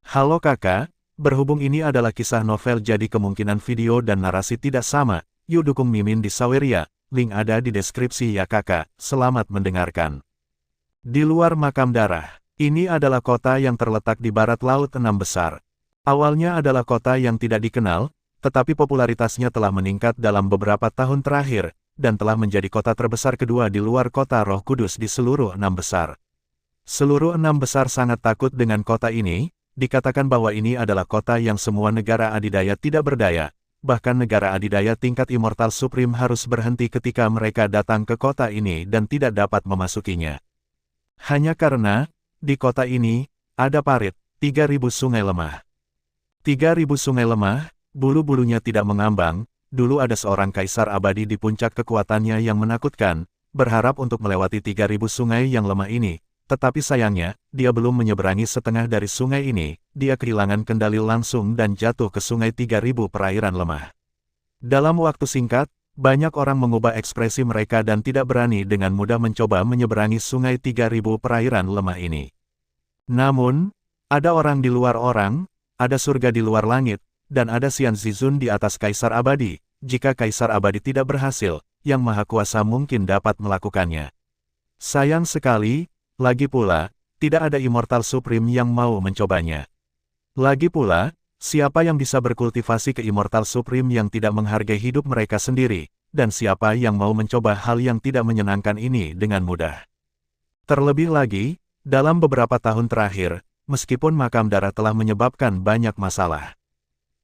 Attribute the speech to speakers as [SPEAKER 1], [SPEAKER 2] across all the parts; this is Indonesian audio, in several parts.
[SPEAKER 1] Halo kakak, berhubung ini adalah kisah novel jadi kemungkinan video dan narasi tidak sama, yuk dukung Mimin di Saweria, link ada di deskripsi ya kakak, selamat mendengarkan. Di luar makam darah, ini adalah kota yang terletak di barat laut enam besar. Awalnya adalah kota yang tidak dikenal, tetapi popularitasnya telah meningkat dalam beberapa tahun terakhir, dan telah menjadi kota terbesar kedua di luar kota Roh Kudus di seluruh enam besar. Seluruh enam besar sangat takut dengan kota ini. Dikatakan bahwa ini adalah kota yang semua negara adidaya tidak berdaya, bahkan negara adidaya tingkat immortal supreme harus berhenti ketika mereka datang ke kota ini dan tidak dapat memasukinya. Hanya karena, di kota ini, ada parit, 3.000 sungai lemah. 3.000 sungai lemah, bulu-bulunya tidak mengambang, dulu ada seorang kaisar abadi di puncak kekuatannya yang menakutkan, berharap untuk melewati 3.000 sungai yang lemah ini. Tetapi sayangnya, dia belum menyeberangi setengah dari sungai ini, dia kehilangan kendali langsung dan jatuh ke sungai 3.000 perairan lemah. Dalam waktu singkat, banyak orang mengubah ekspresi mereka dan tidak berani dengan mudah mencoba menyeberangi sungai 3.000 perairan lemah ini. Namun, ada orang di luar orang, ada surga di luar langit, dan ada Xian Zizun di atas Kaisar Abadi. Jika Kaisar Abadi tidak berhasil, Yang Maha Kuasa mungkin dapat melakukannya. Sayang sekali, lagi pula, tidak ada Immortal Supreme yang mau mencobanya. Lagi pula, siapa yang bisa berkultivasi ke Immortal Supreme yang tidak menghargai hidup mereka sendiri, dan siapa yang mau mencoba hal yang tidak menyenangkan ini dengan mudah. Terlebih lagi, dalam beberapa tahun terakhir, meskipun makam darah telah menyebabkan banyak masalah.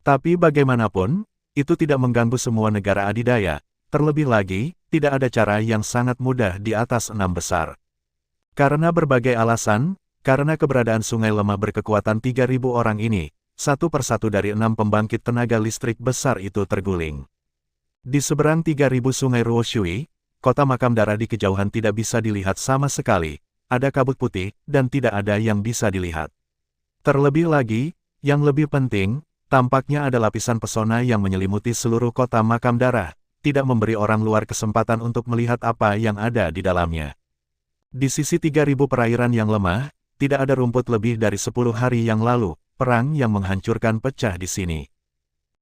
[SPEAKER 1] Tapi bagaimanapun, itu tidak mengganggu semua negara adidaya, terlebih lagi, tidak ada cara yang sangat mudah di atas enam besar. Karena berbagai alasan, karena keberadaan sungai lemah berkekuatan 3.000 orang ini, satu persatu dari 6 pembangkit tenaga listrik besar itu terguling. Di seberang 3.000 sungai Ruoshui, kota makam darah di kejauhan tidak bisa dilihat sama sekali, ada kabut putih, dan tidak ada yang bisa dilihat. Terlebih lagi, yang lebih penting, tampaknya ada lapisan pesona yang menyelimuti seluruh kota makam darah, tidak memberi orang luar kesempatan untuk melihat apa yang ada di dalamnya. Di sisi 3.000 perairan yang lemah, tidak ada rumput lebih dari 10 hari yang lalu, perang yang menghancurkan pecah di sini.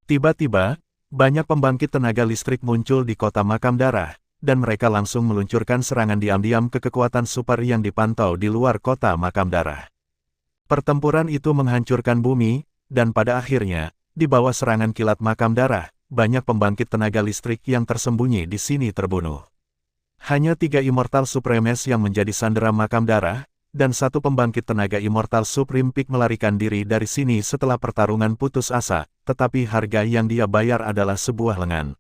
[SPEAKER 1] Tiba-tiba, banyak pembangkit tenaga listrik muncul di kota makam darah, dan mereka langsung meluncurkan serangan diam-diam ke kekuatan super yang dipantau di luar kota makam darah. Pertempuran itu menghancurkan bumi, dan pada akhirnya, di bawah serangan kilat makam darah, banyak pembangkit tenaga listrik yang tersembunyi di sini terbunuh. Hanya 3 Immortal Supremes yang menjadi sandera makam darah, dan satu pembangkit tenaga Immortal Supreme Peak melarikan diri dari sini setelah pertarungan putus asa, tetapi harga yang dia bayar adalah sebuah lengan.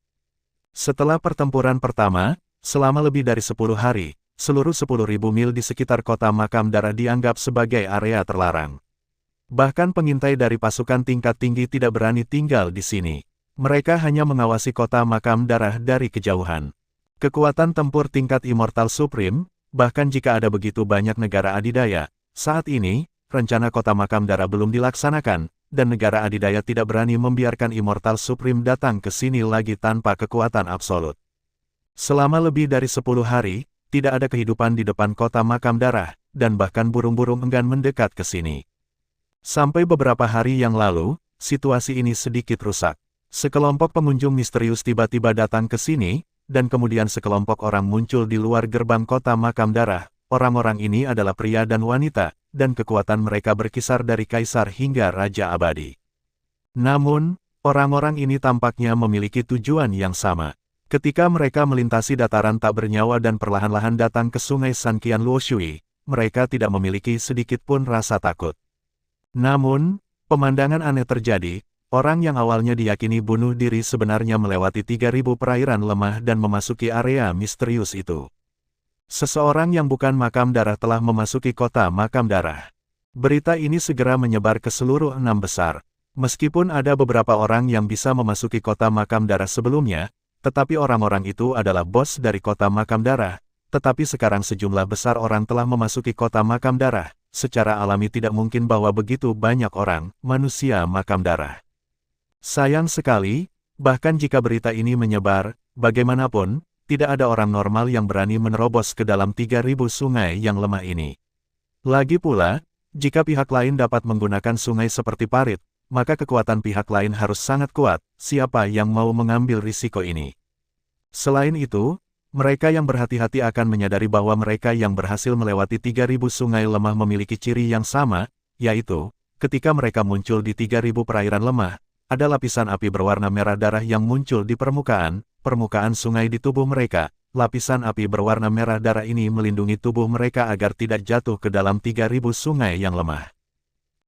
[SPEAKER 1] Setelah pertempuran pertama, selama lebih dari 10 hari, seluruh 10.000 mil di sekitar kota makam darah dianggap sebagai area terlarang. Bahkan pengintai dari pasukan tingkat tinggi tidak berani tinggal di sini. Mereka hanya mengawasi kota makam darah dari kejauhan. Kekuatan tempur tingkat Immortal Supreme, bahkan jika ada begitu banyak negara adidaya, saat ini, rencana kota makam darah belum dilaksanakan, dan negara adidaya tidak berani membiarkan Immortal Supreme datang ke sini lagi tanpa kekuatan absolut. Selama lebih dari 10 hari, tidak ada kehidupan di depan kota makam darah, dan bahkan burung-burung enggan mendekat ke sini. Sampai beberapa hari yang lalu, situasi ini sedikit rusak. Sekelompok pengunjung misterius tiba-tiba datang ke sini, dan kemudian sekelompok orang muncul di luar gerbang kota makam darah. Orang-orang ini adalah pria dan wanita, dan kekuatan mereka berkisar dari kaisar hingga raja abadi. Namun, orang-orang ini tampaknya memiliki tujuan yang sama. Ketika mereka melintasi dataran tak bernyawa dan perlahan-lahan datang ke sungai Sanqian Luoshui, mereka tidak memiliki sedikit pun rasa takut. Namun, pemandangan aneh terjadi. Orang yang awalnya diyakini bunuh diri sebenarnya melewati 3.000 perairan lemah dan memasuki area misterius itu. Seseorang yang bukan makam darah telah memasuki kota makam darah. Berita ini segera menyebar ke seluruh enam besar. Meskipun ada beberapa orang yang bisa memasuki kota makam darah sebelumnya, tetapi orang-orang itu adalah bos dari kota makam darah. Tetapi sekarang sejumlah besar orang telah memasuki kota makam darah. Secara alami tidak mungkin bahwa begitu banyak orang, manusia makam darah. Sayang sekali, bahkan jika berita ini menyebar, bagaimanapun, tidak ada orang normal yang berani menerobos ke dalam 3.000 sungai yang lemah ini. Lagi pula, Jika pihak lain dapat menggunakan sungai seperti parit, maka kekuatan pihak lain harus sangat kuat. Siapa yang mau mengambil risiko ini? Selain itu, mereka yang berhati-hati akan menyadari bahwa mereka yang berhasil melewati 3.000 sungai lemah memiliki ciri yang sama, yaitu, ketika mereka muncul di 3.000 perairan lemah, ada lapisan api berwarna merah darah yang muncul di permukaan sungai di tubuh mereka. Lapisan api berwarna merah darah ini melindungi tubuh mereka agar tidak jatuh ke dalam 3.000 sungai yang lemah.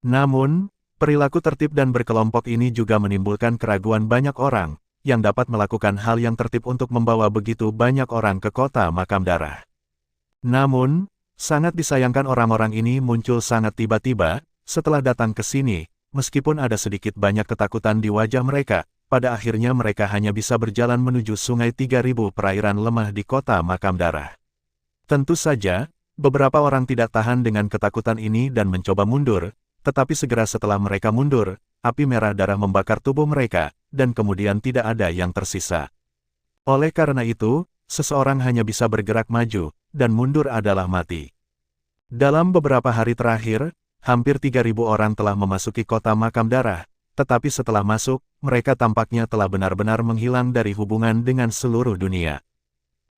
[SPEAKER 1] Namun, perilaku tertib dan berkelompok ini juga menimbulkan keraguan banyak orang, yang dapat melakukan hal yang tertib untuk membawa begitu banyak orang ke kota makam darah. Namun, sangat disayangkan orang-orang ini muncul sangat tiba-tiba, setelah datang ke sini, meskipun ada sedikit banyak ketakutan di wajah mereka, pada akhirnya mereka hanya bisa berjalan menuju sungai 3.000 perairan lemah di kota makam darah. Tentu saja, beberapa orang tidak tahan dengan ketakutan ini dan mencoba mundur, tetapi segera setelah mereka mundur, api merah darah membakar tubuh mereka, dan kemudian tidak ada yang tersisa. Oleh karena itu, seseorang hanya bisa bergerak maju, dan mundur adalah mati. Dalam beberapa hari terakhir, hampir 3.000 orang telah memasuki kota makam darah, tetapi setelah masuk, mereka tampaknya telah benar-benar menghilang dari hubungan dengan seluruh dunia.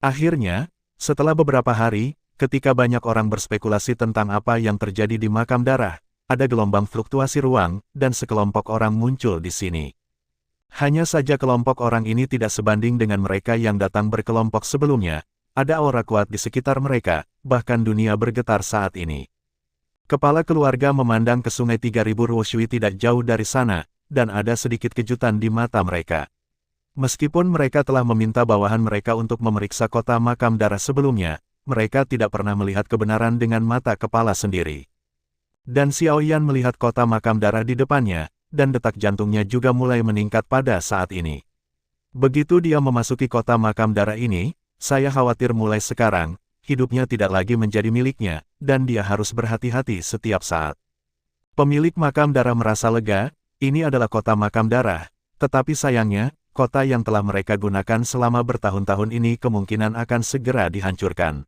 [SPEAKER 1] Akhirnya, setelah beberapa hari, ketika banyak orang berspekulasi tentang apa yang terjadi di makam darah, ada gelombang fluktuasi ruang, dan sekelompok orang muncul di sini. Hanya saja kelompok orang ini tidak sebanding dengan mereka yang datang berkelompok sebelumnya, ada aura kuat di sekitar mereka, bahkan dunia bergetar saat ini. Kepala keluarga memandang ke sungai 3.000 Ruoshui tidak jauh dari sana, dan ada sedikit kejutan di mata mereka. Meskipun mereka telah meminta bawahan mereka untuk memeriksa kota makam darah sebelumnya, mereka tidak pernah melihat kebenaran dengan mata kepala sendiri. Dan Xiaoyan melihat kota makam darah di depannya, dan detak jantungnya juga mulai meningkat pada saat ini. Begitu dia memasuki kota makam darah ini, saya khawatir mulai sekarang, hidupnya tidak lagi menjadi miliknya, dan dia harus berhati-hati setiap saat. Pemilik makam darah merasa lega, ini adalah kota makam darah, tetapi sayangnya, kota yang telah mereka gunakan selama bertahun-tahun ini kemungkinan akan segera dihancurkan.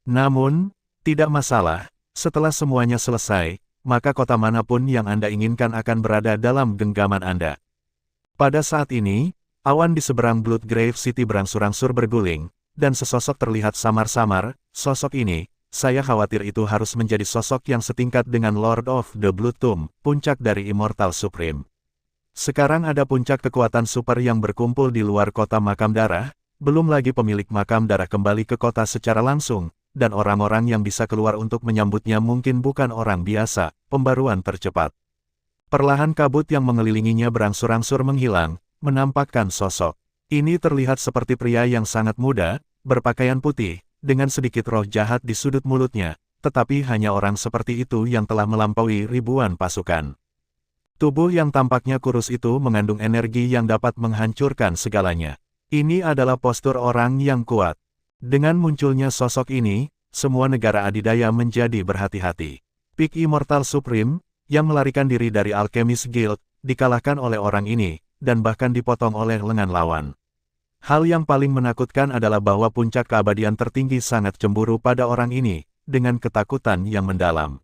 [SPEAKER 1] Namun, tidak masalah. Setelah semuanya selesai, maka kota manapun yang Anda inginkan akan berada dalam genggaman Anda. Pada saat ini, awan di seberang Bloodgrave City berangsur-angsur berguling, dan sesosok terlihat samar-samar. Sosok ini, saya khawatir itu harus menjadi sosok yang setingkat dengan Lord of the Blood Tomb, puncak dari Immortal Supreme. Sekarang ada puncak kekuatan super yang berkumpul di luar kota makam darah, belum lagi pemilik makam darah kembali ke kota secara langsung, dan orang-orang yang bisa keluar untuk menyambutnya mungkin bukan orang biasa. Pembaruan tercepat. Perlahan kabut yang mengelilinginya berangsur-angsur menghilang, menampakkan sosok. Ini terlihat seperti pria yang sangat muda, berpakaian putih, dengan sedikit roh jahat di sudut mulutnya, tetapi hanya orang seperti itu yang telah melampaui ribuan pasukan. Tubuh yang tampaknya kurus itu mengandung energi yang dapat menghancurkan segalanya. Ini adalah postur orang yang kuat. Dengan munculnya sosok ini, semua negara adidaya menjadi berhati-hati. Peak Immortal Supreme, yang melarikan diri dari Alchemist Guild, dikalahkan oleh orang ini, dan bahkan dipotong oleh lengan lawan. Hal yang paling menakutkan adalah bahwa puncak keabadian tertinggi sangat cemburu pada orang ini, dengan ketakutan yang mendalam.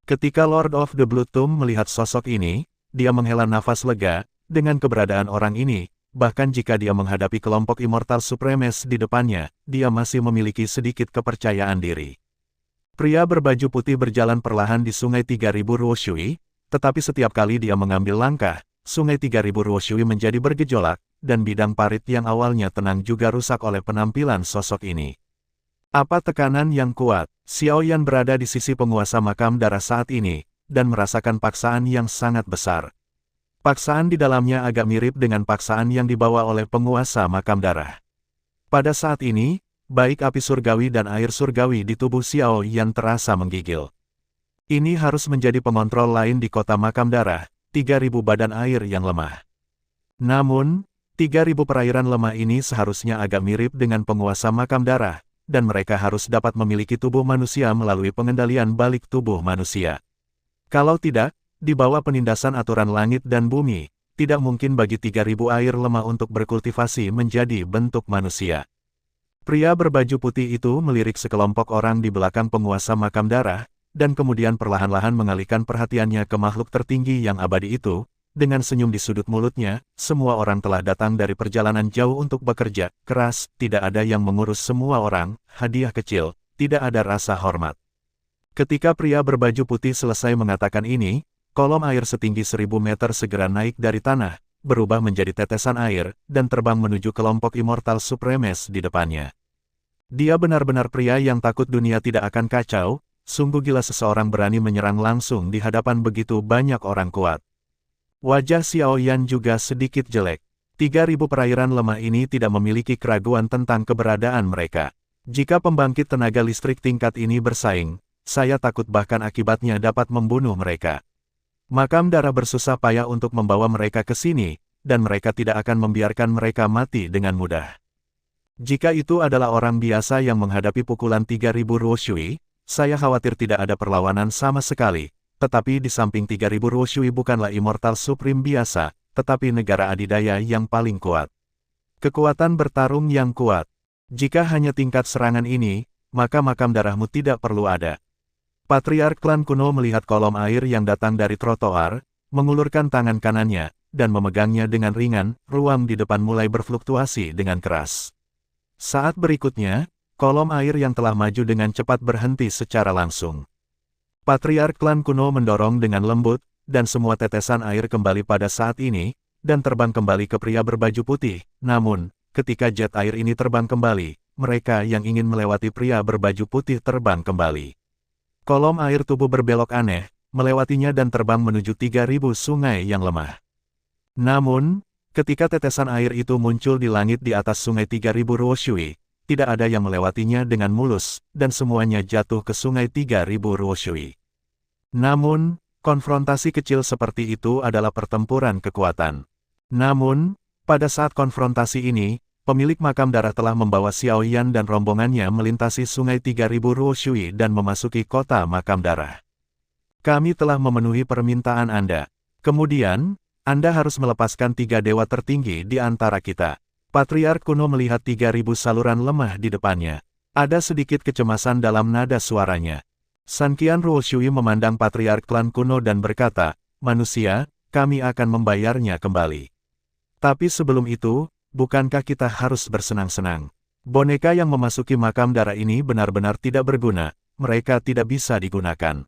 [SPEAKER 1] Ketika Lord of the Blood Tomb melihat sosok ini, dia menghela nafas lega, dengan keberadaan orang ini. Bahkan jika dia menghadapi kelompok Immortal Supremes di depannya, dia masih memiliki sedikit kepercayaan diri. Pria berbaju putih berjalan perlahan di sungai 3.000 Ruoshui, tetapi setiap kali dia mengambil langkah, sungai 3.000 Ruoshui menjadi bergejolak, dan bidang parit yang awalnya tenang juga rusak oleh penampilan sosok ini. Apa tekanan yang kuat? Xiaoyan berada di sisi penguasa makam darah saat ini, dan merasakan paksaan yang sangat besar. Paksaan di dalamnya agak mirip dengan paksaan yang dibawa oleh penguasa makam darah. Pada saat ini, baik api surgawi dan air surgawi di tubuh Xiaoyan terasa menggigil. Ini harus menjadi pengontrol lain di kota makam darah, 3.000 badan air yang lemah. Namun, 3.000 perairan lemah ini seharusnya agak mirip dengan penguasa makam darah, dan mereka harus dapat memiliki tubuh manusia melalui pengendalian balik tubuh manusia. Kalau tidak, di bawah penindasan aturan langit dan bumi, tidak mungkin bagi 3.000 air lemah untuk berkultivasi menjadi bentuk manusia. Pria berbaju putih itu melirik sekelompok orang di belakang penguasa makam darah, dan kemudian perlahan-lahan mengalihkan perhatiannya ke makhluk tertinggi yang abadi itu. Dengan senyum di sudut mulutnya, semua orang telah datang dari perjalanan jauh untuk bekerja keras, tidak ada yang mengurus semua orang, hadiah kecil, tidak ada rasa hormat. Ketika pria berbaju putih selesai mengatakan ini, kolom air setinggi 1000 meter segera naik dari tanah, berubah menjadi tetesan air, dan terbang menuju kelompok Immortal Supremes di depannya. Dia benar-benar pria yang takut dunia tidak akan kacau, sungguh gila seseorang berani menyerang langsung di hadapan begitu banyak orang kuat. Wajah Xiao Yan juga sedikit jelek. 3000 perairan lemah ini tidak memiliki keraguan tentang keberadaan mereka. Jika pembangkit tenaga listrik tingkat ini bersaing, saya takut bahkan akibatnya dapat membunuh mereka. Makam darah bersusah payah untuk membawa mereka ke sini, dan mereka tidak akan membiarkan mereka mati dengan mudah. Jika itu adalah orang biasa yang menghadapi pukulan 3000 Ruoshui, saya khawatir tidak ada perlawanan sama sekali. Tetapi di samping 3000 Ruoshui bukanlah Immortal Supreme biasa, tetapi negara adidaya yang paling kuat. Kekuatan bertarung yang kuat. Jika hanya tingkat serangan ini, maka makam darahmu tidak perlu ada. Patriark klan kuno melihat kolom air yang datang dari trotoar, mengulurkan tangan kanannya, dan memegangnya dengan ringan, ruang di depan mulai berfluktuasi dengan keras. Saat berikutnya, kolom air yang telah maju dengan cepat berhenti secara langsung. Patriark klan kuno mendorong dengan lembut, dan semua tetesan air kembali pada saat ini, dan terbang kembali ke pria berbaju putih. Namun, ketika jet air ini terbang kembali, mereka yang ingin melewati pria berbaju putih terbang kembali. Kolom air tubuh berbelok aneh, melewatinya dan terbang menuju 3000 sungai yang lemah. Namun, ketika tetesan air itu muncul di langit di atas sungai 3000 Ruoshui, tidak ada yang melewatinya dengan mulus, dan semuanya jatuh ke sungai 3000 Ruoshui. Namun, konfrontasi kecil seperti itu adalah pertempuran kekuatan. Namun, pada saat konfrontasi ini, pemilik makam darah telah membawa Xiao Yan dan rombongannya melintasi sungai 3000 Ruoshui dan memasuki kota makam darah. Kami telah memenuhi permintaan Anda. Kemudian, Anda harus melepaskan 3 dewa tertinggi di antara kita. Patriark kuno melihat 3000 saluran lemah di depannya. Ada sedikit kecemasan dalam nada suaranya. Sanqian Ruoshui memandang Patriark klan kuno dan berkata, "Manusia, kami akan membayarnya kembali. Tapi sebelum itu, bukankah kita harus bersenang-senang? Boneka yang memasuki makam darah ini benar-benar tidak berguna, mereka tidak bisa digunakan.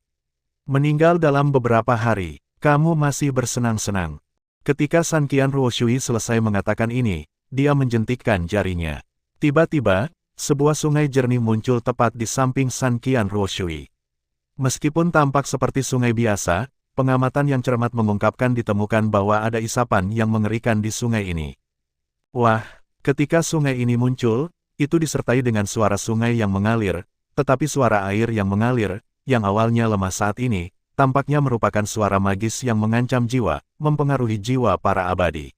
[SPEAKER 1] Meninggal dalam beberapa hari, kamu masih bersenang-senang." Ketika Sanqian Ruoshui selesai mengatakan ini, dia menjentikkan jarinya. Tiba-tiba, sebuah sungai jernih muncul tepat di samping Sanqian Ruoshui. Meskipun tampak seperti sungai biasa, pengamatan yang cermat mengungkapkan ditemukan bahwa ada isapan yang mengerikan di sungai ini. Wah, ketika sungai ini muncul, itu disertai dengan suara sungai yang mengalir, tetapi suara air yang mengalir, yang awalnya lemah saat ini, tampaknya merupakan suara magis yang mengancam jiwa, mempengaruhi jiwa para abadi.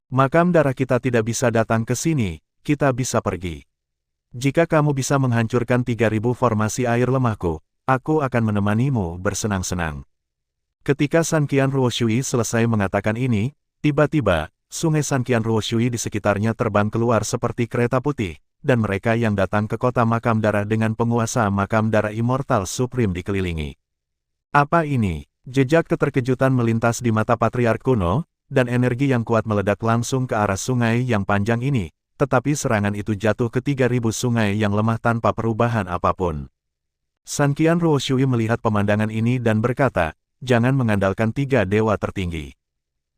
[SPEAKER 1] Makam darah kita tidak bisa datang ke sini, kita bisa pergi. Jika kamu bisa menghancurkan 3000 formasi air lemahku, aku akan menemanimu bersenang-senang. Ketika Sanqian Ruoshui selesai mengatakan ini, tiba-tiba, sungai Sanqian Ruoshui di sekitarnya terbang keluar seperti kereta putih, dan mereka yang datang ke kota makam darah dengan penguasa makam darah Immortal Supreme dikelilingi. Apa ini? Jejak keterkejutan melintas di mata Patriark kuno, dan energi yang kuat meledak langsung ke arah sungai yang panjang ini, tetapi serangan itu jatuh ke 3000 sungai yang lemah tanpa perubahan apapun. Sanqian Ruoshui melihat pemandangan ini dan berkata, "Jangan mengandalkan 3 dewa tertinggi.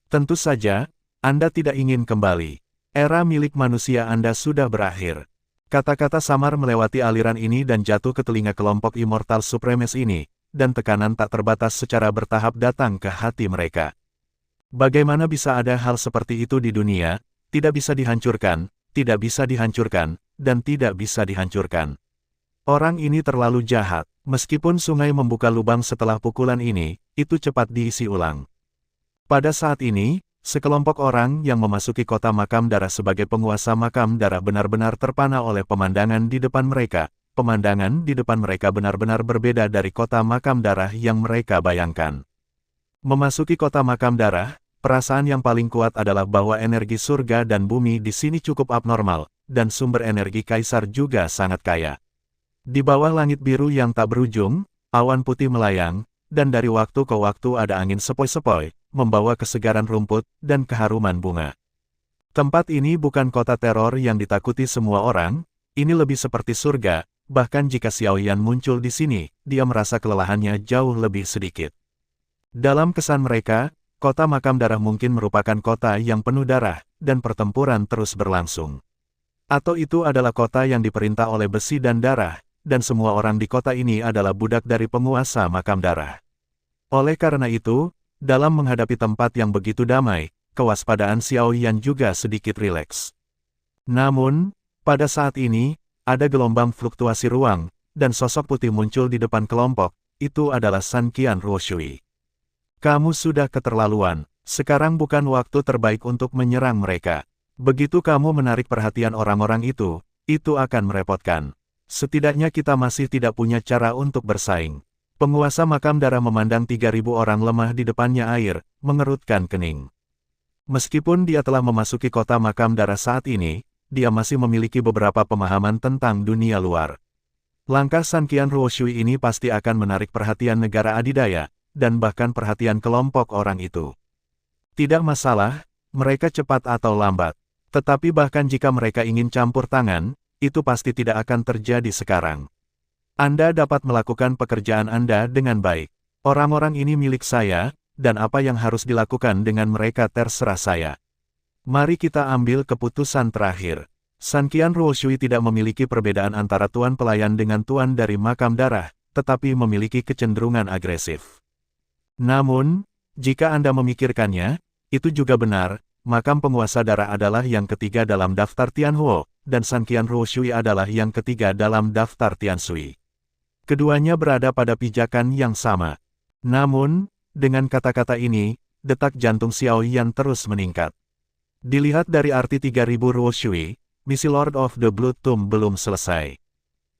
[SPEAKER 1] Tentu saja, Anda tidak ingin kembali. Era milik manusia Anda sudah berakhir." Kata-kata samar melewati aliran ini dan jatuh ke telinga kelompok Immortal Supremes ini, dan tekanan tak terbatas secara bertahap datang ke hati mereka. Bagaimana bisa ada hal seperti itu di dunia? Tidak bisa dihancurkan, tidak bisa dihancurkan, dan tidak bisa dihancurkan. Orang ini terlalu jahat. Meskipun sungai membuka lubang setelah pukulan ini, itu cepat diisi ulang. Pada saat ini, sekelompok orang yang memasuki kota makam darah sebagai penguasa makam darah benar-benar terpana oleh pemandangan di depan mereka. Pemandangan di depan mereka benar-benar berbeda dari kota makam darah yang mereka bayangkan. Memasuki kota makam darah, perasaan yang paling kuat adalah bahwa energi surga dan bumi di sini cukup abnormal, dan sumber energi kaisar juga sangat kaya. Di bawah langit biru yang tak berujung, Awan putih melayang, dan dari waktu ke waktu ada angin sepoi-sepoi, membawa kesegaran rumput dan keharuman bunga. Tempat ini bukan kota teror yang ditakuti semua orang, ini lebih seperti surga, bahkan jika Xiao Yan muncul di sini, dia merasa kelelahannya jauh lebih sedikit. Dalam kesan mereka, kota makam darah mungkin merupakan kota yang penuh darah, dan pertempuran terus berlangsung. Atau itu adalah kota yang diperintah oleh besi dan darah, dan semua orang di kota ini adalah budak dari penguasa makam darah. Oleh karena itu, dalam menghadapi tempat yang begitu damai, kewaspadaan Xiao Yan juga sedikit rileks. Namun, pada saat ini, ada gelombang fluktuasi ruang, dan sosok putih muncul di depan kelompok, itu adalah San Qian Ruoshui. Kamu sudah keterlaluan, sekarang bukan waktu terbaik untuk menyerang mereka. Begitu kamu menarik perhatian orang-orang itu akan merepotkan. Setidaknya kita masih tidak punya cara untuk bersaing. Penguasa makam darah memandang 3.000 orang lemah di depannya air, mengerutkan kening. Meskipun dia telah memasuki kota makam darah saat ini, dia masih memiliki beberapa pemahaman tentang dunia luar. Langkah San Qian Ruoshui ini pasti akan menarik perhatian negara adidaya, dan bahkan perhatian kelompok orang itu. Tidak masalah, mereka cepat atau lambat. Tetapi bahkan jika mereka ingin campur tangan, itu pasti tidak akan terjadi sekarang. Anda dapat melakukan pekerjaan Anda dengan baik. Orang-orang ini milik saya, dan apa yang harus dilakukan dengan mereka terserah saya. Mari kita ambil keputusan terakhir. San Qian Ruoshui tidak memiliki perbedaan antara tuan pelayan dengan tuan dari makam darah, tetapi memiliki kecenderungan agresif. Namun, jika Anda memikirkannya, itu juga benar, makam penguasa darah adalah yang ketiga dalam daftar Tianhuo, dan San Qian Ruoshui adalah yang ketiga dalam daftar Tianshui. Keduanya berada pada pijakan yang sama. Namun, dengan kata-kata ini, detak jantung Xiao Yan terus meningkat. Dilihat dari arti 3.000 Ruoshui, misi Lord of the Blood Tomb belum selesai.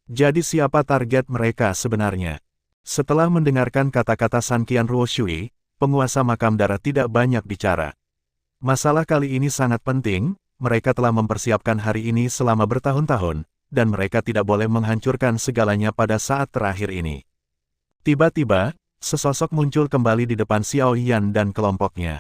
[SPEAKER 1] Jadi siapa target mereka sebenarnya? Setelah mendengarkan kata-kata San Qian Ruoshui, penguasa makam darah tidak banyak bicara. Masalah kali ini sangat penting, mereka telah mempersiapkan hari ini selama bertahun-tahun, dan mereka tidak boleh menghancurkan segalanya pada saat terakhir ini. Tiba-tiba, sesosok muncul kembali di depan Xiao Yan dan kelompoknya.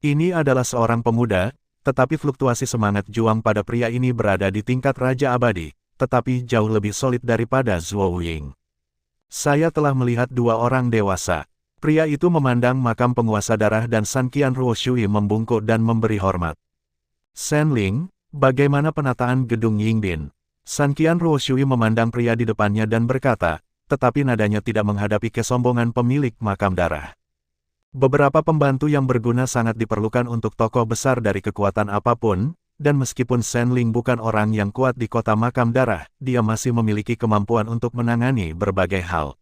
[SPEAKER 1] Ini adalah seorang pemuda, tetapi fluktuasi semangat juang pada pria ini berada di tingkat Raja Abadi, tetapi jauh lebih solid daripada Zhuo Ying. Saya telah melihat dua orang dewasa. Pria itu memandang makam penguasa darah dan San Qian Ruoshui membungkuk dan memberi hormat. Shen Ling, bagaimana penataan gedung Yingbin? San Qian Ruoshui memandang pria di depannya dan berkata, tetapi nadanya tidak menghadapi kesombongan pemilik makam darah. Beberapa pembantu yang berguna sangat diperlukan untuk tokoh besar dari kekuatan apapun, dan meskipun Shen Ling bukan orang yang kuat di kota makam darah, dia masih memiliki kemampuan untuk menangani berbagai hal.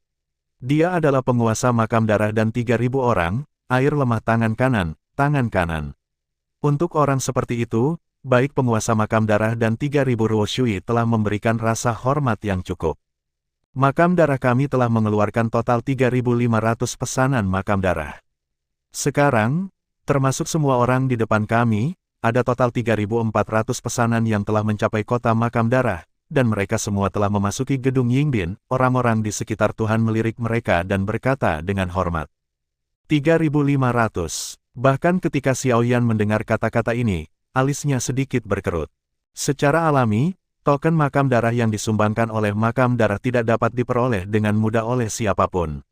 [SPEAKER 1] Dia adalah penguasa makam darah dan 3.000 orang, air lemah tangan kanan. Untuk orang seperti itu, baik penguasa makam darah dan 3.000 Ruoshui telah memberikan rasa hormat yang cukup. Makam darah kami telah mengeluarkan total 3.500 pesanan makam darah. Sekarang, termasuk semua orang di depan kami, ada total 3.400 pesanan yang telah mencapai kota makam darah, dan mereka semua telah memasuki gedung Yingbin. Orang-orang di sekitar Tuhan melirik mereka dan berkata dengan hormat. 3.500. Bahkan ketika Xiao Yan mendengar kata-kata ini, alisnya sedikit berkerut. Secara alami, token makam darah yang disumbangkan oleh makam darah tidak dapat diperoleh dengan mudah oleh siapapun.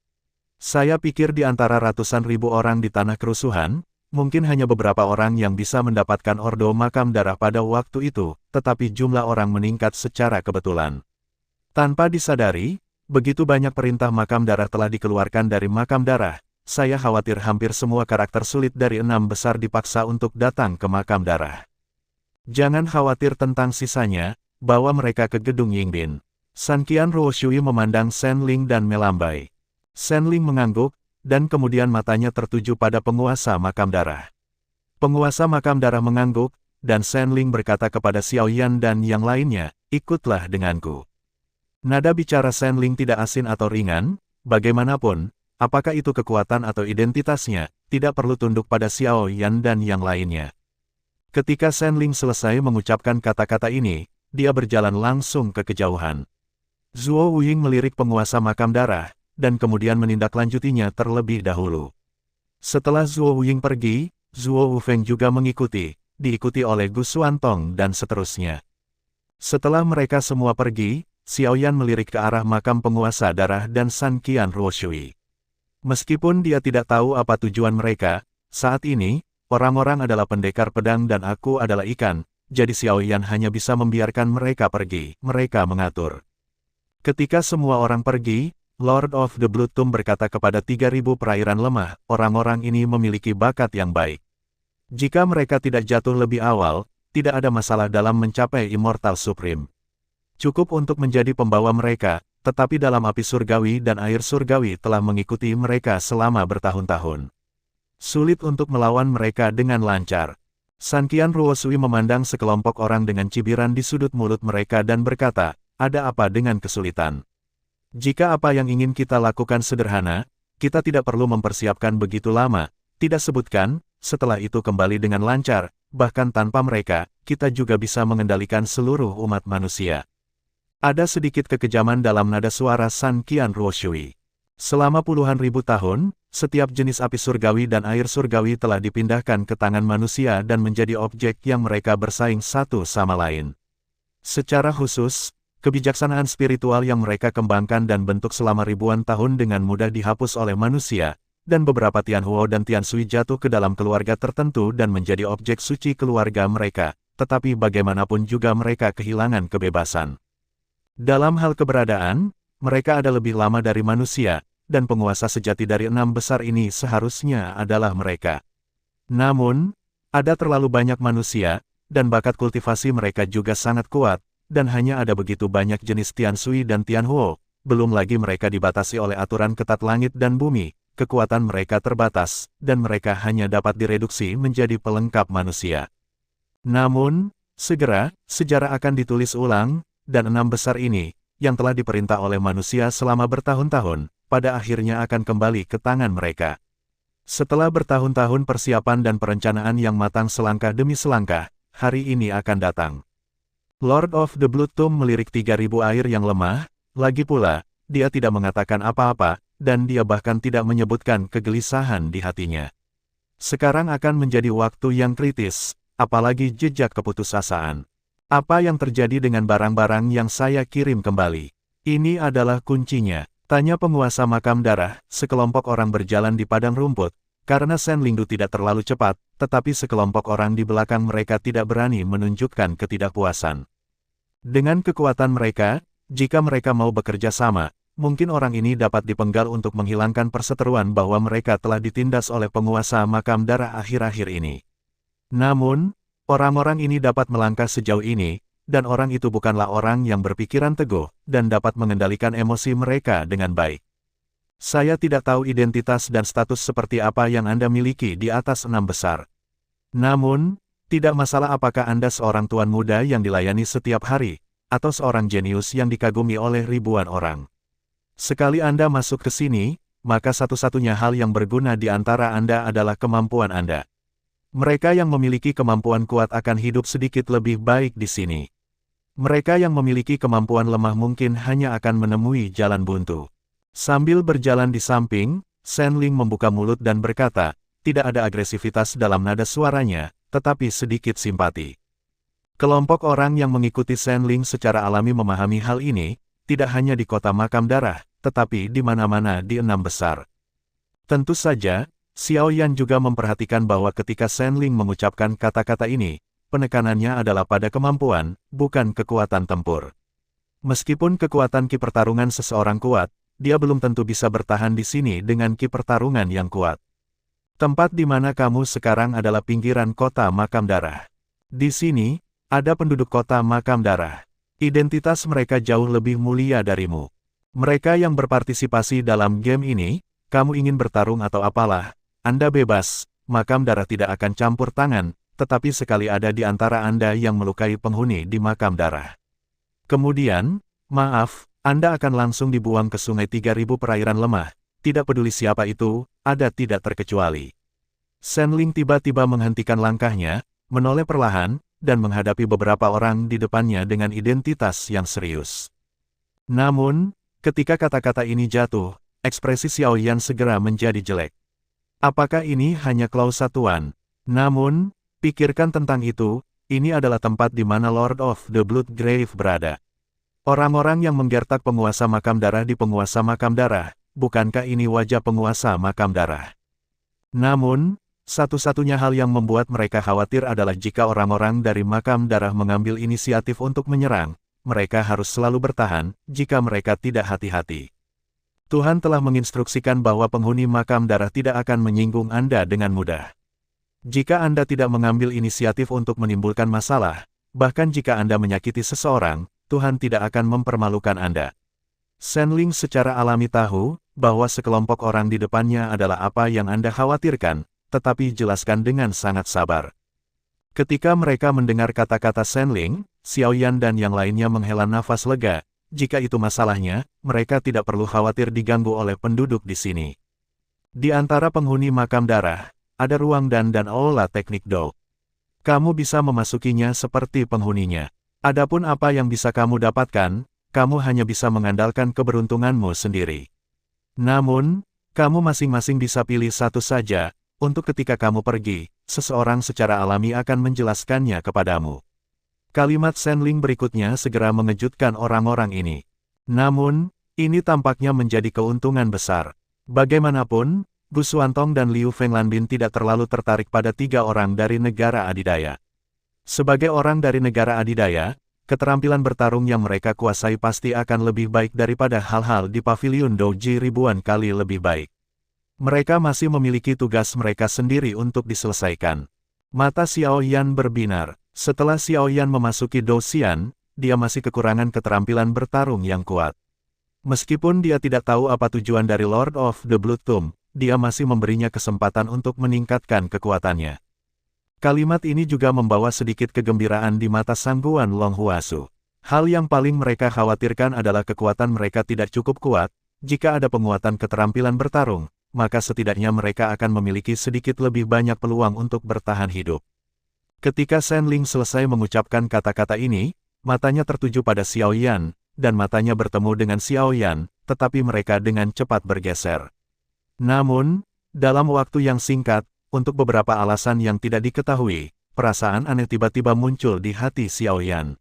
[SPEAKER 1] Saya pikir di antara ratusan ribu orang di tanah kerusuhan, mungkin hanya beberapa orang yang bisa mendapatkan ordo makam darah pada waktu itu, tetapi jumlah orang meningkat secara kebetulan. Tanpa disadari, begitu banyak perintah makam darah telah dikeluarkan dari makam darah. Saya khawatir hampir semua karakter sulit dari 6 besar dipaksa untuk datang ke makam darah. Jangan khawatir tentang sisanya, bawa mereka ke gedung Yingbin. San Qian Ruoshui memandang Shen Ling dan melambai. Shen Ling mengangguk, dan kemudian matanya tertuju pada penguasa makam darah. Penguasa makam darah mengangguk, dan Shen Ling berkata kepada Xiao Yan dan yang lainnya, ikutlah denganku. Nada bicara Shen Ling tidak asin atau ringan, bagaimanapun, apakah itu kekuatan atau identitasnya, tidak perlu tunduk pada Xiao Yan dan yang lainnya. Ketika Shen Ling selesai mengucapkan kata-kata ini, dia berjalan langsung ke kejauhan. Zhuo Ying melirik penguasa makam darah, dan kemudian menindaklanjutinya terlebih dahulu. Setelah Zhuo Ying pergi, Zhuo Wufeng juga mengikuti, diikuti oleh Gu Xuantong dan seterusnya. Setelah mereka semua pergi, Xiaoyan melirik ke arah makam penguasa darah dan San Qian Ruoshui. Meskipun dia tidak tahu apa tujuan mereka, saat ini, orang-orang adalah pendekar pedang dan aku adalah ikan, jadi Xiaoyan hanya bisa membiarkan mereka pergi, mereka mengatur. Ketika semua orang pergi, Lord of the Blood Tomb berkata kepada 3.000 perairan lemah, orang-orang ini memiliki bakat yang baik. Jika mereka tidak jatuh lebih awal, tidak ada masalah dalam mencapai Immortal Supreme. Cukup untuk menjadi pembawa mereka, tetapi dalam api surgawi dan air surgawi telah mengikuti mereka selama bertahun-tahun. Sulit untuk melawan mereka dengan lancar. San Qian Ruoshui memandang sekelompok orang dengan cibiran di sudut mulut mereka dan berkata, ada apa dengan kesulitan? Jika apa yang ingin kita lakukan sederhana, kita tidak perlu mempersiapkan begitu lama, tidak sebutkan, setelah itu kembali dengan lancar, bahkan tanpa mereka, kita juga bisa mengendalikan seluruh umat manusia. Ada sedikit kekejaman dalam nada suara San Qian Ruoshui. Selama puluhan ribu tahun, setiap jenis api surgawi dan air surgawi telah dipindahkan ke tangan manusia dan menjadi objek yang mereka bersaing satu sama lain. Secara khusus, kebijaksanaan spiritual yang mereka kembangkan dan bentuk selama ribuan tahun dengan mudah dihapus oleh manusia, dan beberapa Tianhuo dan Tianshui jatuh ke dalam keluarga tertentu dan menjadi objek suci keluarga mereka, tetapi bagaimanapun juga mereka kehilangan kebebasan. Dalam hal keberadaan, mereka ada lebih lama dari manusia, dan penguasa sejati dari 6 besar ini seharusnya adalah mereka. Namun, ada terlalu banyak manusia, dan bakat kultivasi mereka juga sangat kuat, dan hanya ada begitu banyak jenis Tianshui dan Tianhuo, belum lagi mereka dibatasi oleh aturan ketat langit dan bumi, kekuatan mereka terbatas, dan mereka hanya dapat direduksi menjadi pelengkap manusia. Namun, segera, sejarah akan ditulis ulang, dan 6 besar ini, yang telah diperintah oleh manusia selama bertahun-tahun, pada akhirnya akan kembali ke tangan mereka. Setelah bertahun-tahun persiapan dan perencanaan yang matang selangkah demi selangkah, hari ini akan datang. Lord of the Blood Tomb melirik 3.000 air yang lemah, lagi pula, dia tidak mengatakan apa-apa, dan dia bahkan tidak menyebutkan kegelisahan di hatinya. Sekarang akan menjadi waktu yang kritis, apalagi jejak keputusasaan. Apa yang terjadi dengan barang-barang yang saya kirim kembali? Ini adalah kuncinya, tanya penguasa makam darah, sekelompok orang berjalan di padang rumput, karena Shen Lingdu tidak terlalu cepat, tetapi sekelompok orang di belakang mereka tidak berani menunjukkan ketidakpuasan. Dengan kekuatan mereka, jika mereka mau bekerja sama, mungkin orang ini dapat dipenggal untuk menghilangkan perseteruan bahwa mereka telah ditindas oleh penguasa makam darah akhir-akhir ini. Namun, orang-orang ini dapat melangkah sejauh ini, dan orang itu bukanlah orang yang berpikiran teguh, dan dapat mengendalikan emosi mereka dengan baik. Saya tidak tahu identitas dan status seperti apa yang Anda miliki di atas 6 besar. Namun, tidak masalah apakah Anda seorang tuan muda yang dilayani setiap hari, atau seorang jenius yang dikagumi oleh ribuan orang. Sekali Anda masuk ke sini, maka satu-satunya hal yang berguna di antara Anda adalah kemampuan Anda. Mereka yang memiliki kemampuan kuat akan hidup sedikit lebih baik di sini. Mereka yang memiliki kemampuan lemah mungkin hanya akan menemui jalan buntu. Sambil berjalan di samping, Shen Ling membuka mulut dan berkata, tidak ada agresivitas dalam nada suaranya, tetapi sedikit simpati. Kelompok orang yang mengikuti Shen Ling secara alami memahami hal ini, tidak hanya di kota makam darah, tetapi di mana-mana di 6 besar. Tentu saja, Xiaoyan juga memperhatikan bahwa ketika Shen Ling mengucapkan kata-kata ini, penekanannya adalah pada kemampuan, bukan kekuatan tempur. Meskipun kekuatan ki pertarungan seseorang kuat, dia belum tentu bisa bertahan di sini dengan ki pertarungan yang kuat. Tempat di mana kamu sekarang adalah pinggiran kota makam darah. Di sini, ada penduduk kota makam darah. Identitas mereka jauh lebih mulia darimu. Mereka yang berpartisipasi dalam game ini, kamu ingin bertarung atau apalah, Anda bebas, makam darah tidak akan campur tangan, tetapi sekali ada di antara Anda yang melukai penghuni di makam darah. Kemudian, maaf, Anda akan langsung dibuang ke sungai 3.000 perairan lemah, tidak peduli siapa itu, ada tidak terkecuali. Shen Ling tiba-tiba menghentikan langkahnya, menoleh perlahan, dan menghadapi beberapa orang di depannya dengan identitas yang serius. Namun, ketika kata-kata ini jatuh, ekspresi Xiao Yan segera menjadi jelek. Apakah ini hanya klausa Tuan? Namun, pikirkan tentang itu, ini adalah tempat di mana Lord of the Blood Grave berada. Orang-orang yang menggertak penguasa makam darah di penguasa makam darah, bukankah ini wajah penguasa makam darah? Namun, satu-satunya hal yang membuat mereka khawatir adalah jika orang-orang dari makam darah mengambil inisiatif untuk menyerang, mereka harus selalu bertahan, jika mereka tidak hati-hati. Tuhan telah menginstruksikan bahwa penghuni makam darah tidak akan menyinggung Anda dengan mudah. Jika Anda tidak mengambil inisiatif untuk menimbulkan masalah, bahkan jika Anda menyakiti seseorang, Tuhan tidak akan mempermalukan Anda. Shen Ling secara alami tahu, bahwa sekelompok orang di depannya adalah apa yang Anda khawatirkan, tetapi jelaskan dengan sangat sabar. Ketika mereka mendengar kata-kata Shen Ling, Xiao Yan dan yang lainnya menghela nafas lega. Jika itu masalahnya, mereka tidak perlu khawatir diganggu oleh penduduk di sini. Di antara penghuni makam darah, ada ruang dan aula teknik Do. Kamu bisa memasukinya seperti penghuninya. Adapun apa yang bisa kamu dapatkan, kamu hanya bisa mengandalkan keberuntunganmu sendiri. Namun, kamu masing-masing bisa pilih satu saja, untuk ketika kamu pergi, seseorang secara alami akan menjelaskannya kepadamu. Kalimat Shen Ling berikutnya segera mengejutkan orang-orang ini. Namun, ini tampaknya menjadi keuntungan besar. Bagaimanapun, Gu Xuantong dan Liu Fenglanbin tidak terlalu tertarik pada 3 orang dari negara adidaya. Sebagai orang dari negara adidaya, keterampilan bertarung yang mereka kuasai pasti akan lebih baik daripada hal-hal di pavilion Douji ribuan kali lebih baik. Mereka masih memiliki tugas mereka sendiri untuk diselesaikan. Mata Xiao Yan berbinar. Setelah Xiao Yan memasuki Dou Xian, dia masih kekurangan keterampilan bertarung yang kuat. Meskipun dia tidak tahu apa tujuan dari Lord of the Blood Tomb, dia masih memberinya kesempatan untuk meningkatkan kekuatannya. Kalimat ini juga membawa sedikit kegembiraan di mata Sangguan Long Huasu. Hal yang paling mereka khawatirkan adalah kekuatan mereka tidak cukup kuat. Jika ada penguatan keterampilan bertarung, maka setidaknya mereka akan memiliki sedikit lebih banyak peluang untuk bertahan hidup. Ketika Shen Ling selesai mengucapkan kata-kata ini, matanya tertuju pada Xiao Yan, dan matanya bertemu dengan Xiao Yan, tetapi mereka dengan cepat bergeser. Namun, dalam waktu yang singkat, untuk beberapa alasan yang tidak diketahui, perasaan aneh tiba-tiba muncul di hati Xiao Yan.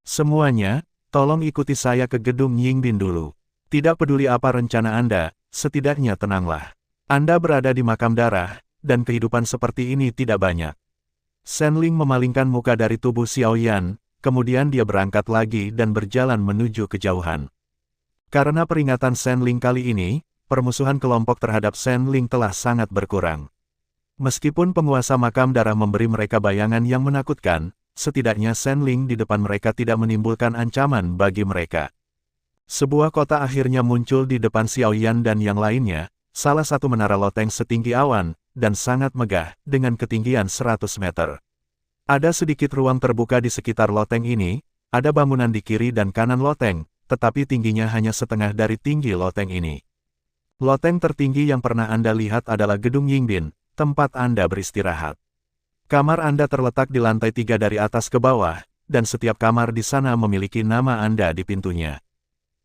[SPEAKER 1] Semuanya, tolong ikuti saya ke gedung Yingbin dulu. Tidak peduli apa rencana Anda, setidaknya tenanglah. Anda berada di makam darah, dan kehidupan seperti ini tidak banyak. Shen Ling memalingkan muka dari tubuh Xiao Yan, kemudian dia berangkat lagi dan berjalan menuju kejauhan. Karena peringatan Shen Ling kali ini, permusuhan kelompok terhadap Shen Ling telah sangat berkurang. Meskipun penguasa makam darah memberi mereka bayangan yang menakutkan, setidaknya Shen Ling di depan mereka tidak menimbulkan ancaman bagi mereka. Sebuah kota akhirnya muncul di depan Xiao Yan dan yang lainnya, salah satu menara loteng setinggi awan, dan sangat megah, dengan ketinggian 100 meter. Ada sedikit ruang terbuka di sekitar loteng ini, ada bangunan di kiri dan kanan loteng, tetapi tingginya hanya setengah dari tinggi loteng ini. Loteng tertinggi yang pernah Anda lihat adalah Gedung Yingbin, tempat Anda beristirahat. Kamar Anda terletak di lantai 3 dari atas ke bawah, dan setiap kamar di sana memiliki nama Anda di pintunya.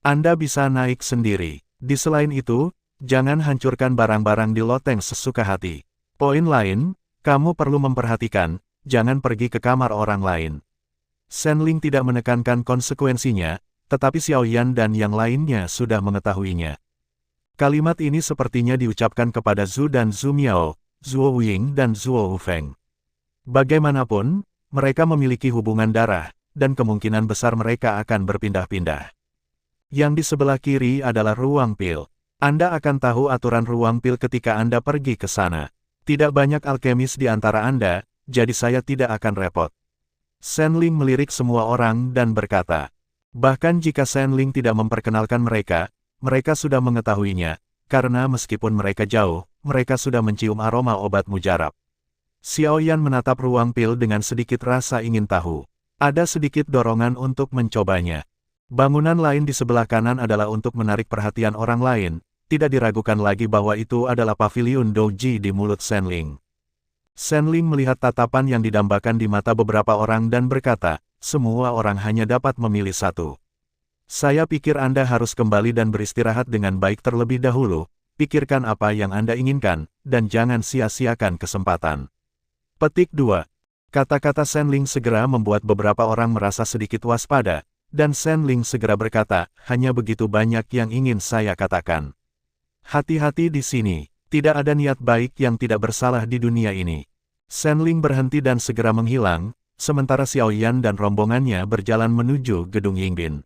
[SPEAKER 1] Anda bisa naik sendiri. Di selain itu, jangan hancurkan barang-barang di loteng sesuka hati. Poin lain, kamu perlu memperhatikan, jangan pergi ke kamar orang lain. Shen Ling tidak menekankan konsekuensinya, tetapi Xiao Yan dan yang lainnya sudah mengetahuinya. Kalimat ini sepertinya diucapkan kepada Zhu dan Zhu Miao, Zhuo Wuying dan Zhuo Wufeng. Bagaimanapun, mereka memiliki hubungan darah, dan kemungkinan besar mereka akan berpindah-pindah. Yang di sebelah kiri adalah ruang pil. Anda akan tahu aturan ruang pil ketika Anda pergi ke sana. Tidak banyak alkemis di antara Anda, jadi saya tidak akan repot. Shen Ling melirik semua orang dan berkata. Bahkan jika Shen Ling tidak memperkenalkan mereka, mereka sudah mengetahuinya, karena meskipun mereka jauh, mereka sudah mencium aroma obat mujarab. Xiao Yan menatap ruang pil dengan sedikit rasa ingin tahu. Ada sedikit dorongan untuk mencobanya. Bangunan lain di sebelah kanan adalah untuk menarik perhatian orang lain. Tidak diragukan lagi bahwa itu adalah pavilion Douji di mulut Shen Ling. Shen Ling melihat tatapan yang didambakan di mata beberapa orang dan berkata, semua orang hanya dapat memilih satu. Saya pikir Anda harus kembali dan beristirahat dengan baik terlebih dahulu, pikirkan apa yang Anda inginkan, dan jangan sia-siakan kesempatan. Petik 2. Kata-kata Shen Ling segera membuat beberapa orang merasa sedikit waspada, dan Shen Ling segera berkata, hanya begitu banyak yang ingin saya katakan. Hati-hati di sini, tidak ada niat baik yang tidak bersalah di dunia ini. Shen Ling berhenti dan segera menghilang, sementara Xiao Yan dan rombongannya berjalan menuju gedung Yingbin.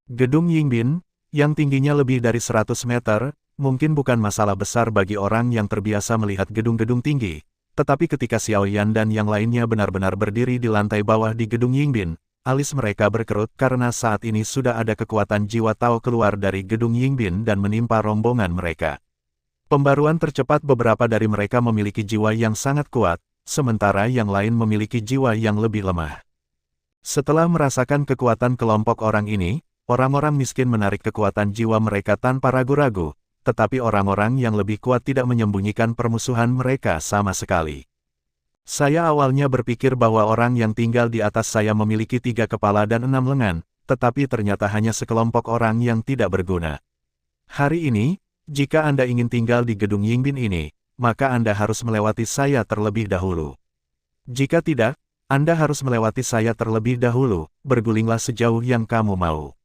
[SPEAKER 1] Gedung Yingbin, yang tingginya lebih dari 100 meter, mungkin bukan masalah besar bagi orang yang terbiasa melihat gedung-gedung tinggi, tetapi ketika Xiao Yan dan yang lainnya benar-benar berdiri di lantai bawah di gedung Yingbin, alis mereka berkerut karena saat ini sudah ada kekuatan jiwa Tao keluar dari gedung Yingbin dan menimpa rombongan mereka. Pembaruan tercepat beberapa dari mereka memiliki jiwa yang sangat kuat, sementara yang lain memiliki jiwa yang lebih lemah. Setelah merasakan kekuatan kelompok orang ini, orang-orang miskin menarik kekuatan jiwa mereka tanpa ragu-ragu, tetapi orang-orang yang lebih kuat tidak menyembunyikan permusuhan mereka sama sekali. Saya awalnya berpikir bahwa orang yang tinggal di atas saya memiliki 3 kepala dan 6 lengan, tetapi ternyata hanya sekelompok orang yang tidak berguna. Hari ini, jika Anda ingin tinggal di gedung Yingbin ini, maka Anda harus melewati saya terlebih dahulu. Jika tidak, Anda harus melewati saya terlebih dahulu, bergulinglah sejauh yang kamu mau.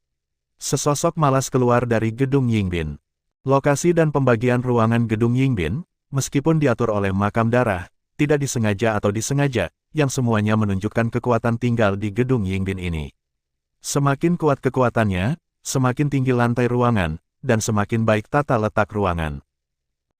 [SPEAKER 1] Sesosok malas keluar dari gedung Yingbin. Lokasi dan pembagian ruangan gedung Yingbin, meskipun diatur oleh makam darah, tidak disengaja atau disengaja, yang semuanya menunjukkan kekuatan tinggal di gedung Yingbin ini. Semakin kuat kekuatannya, semakin tinggi lantai ruangan, dan semakin baik tata letak ruangan.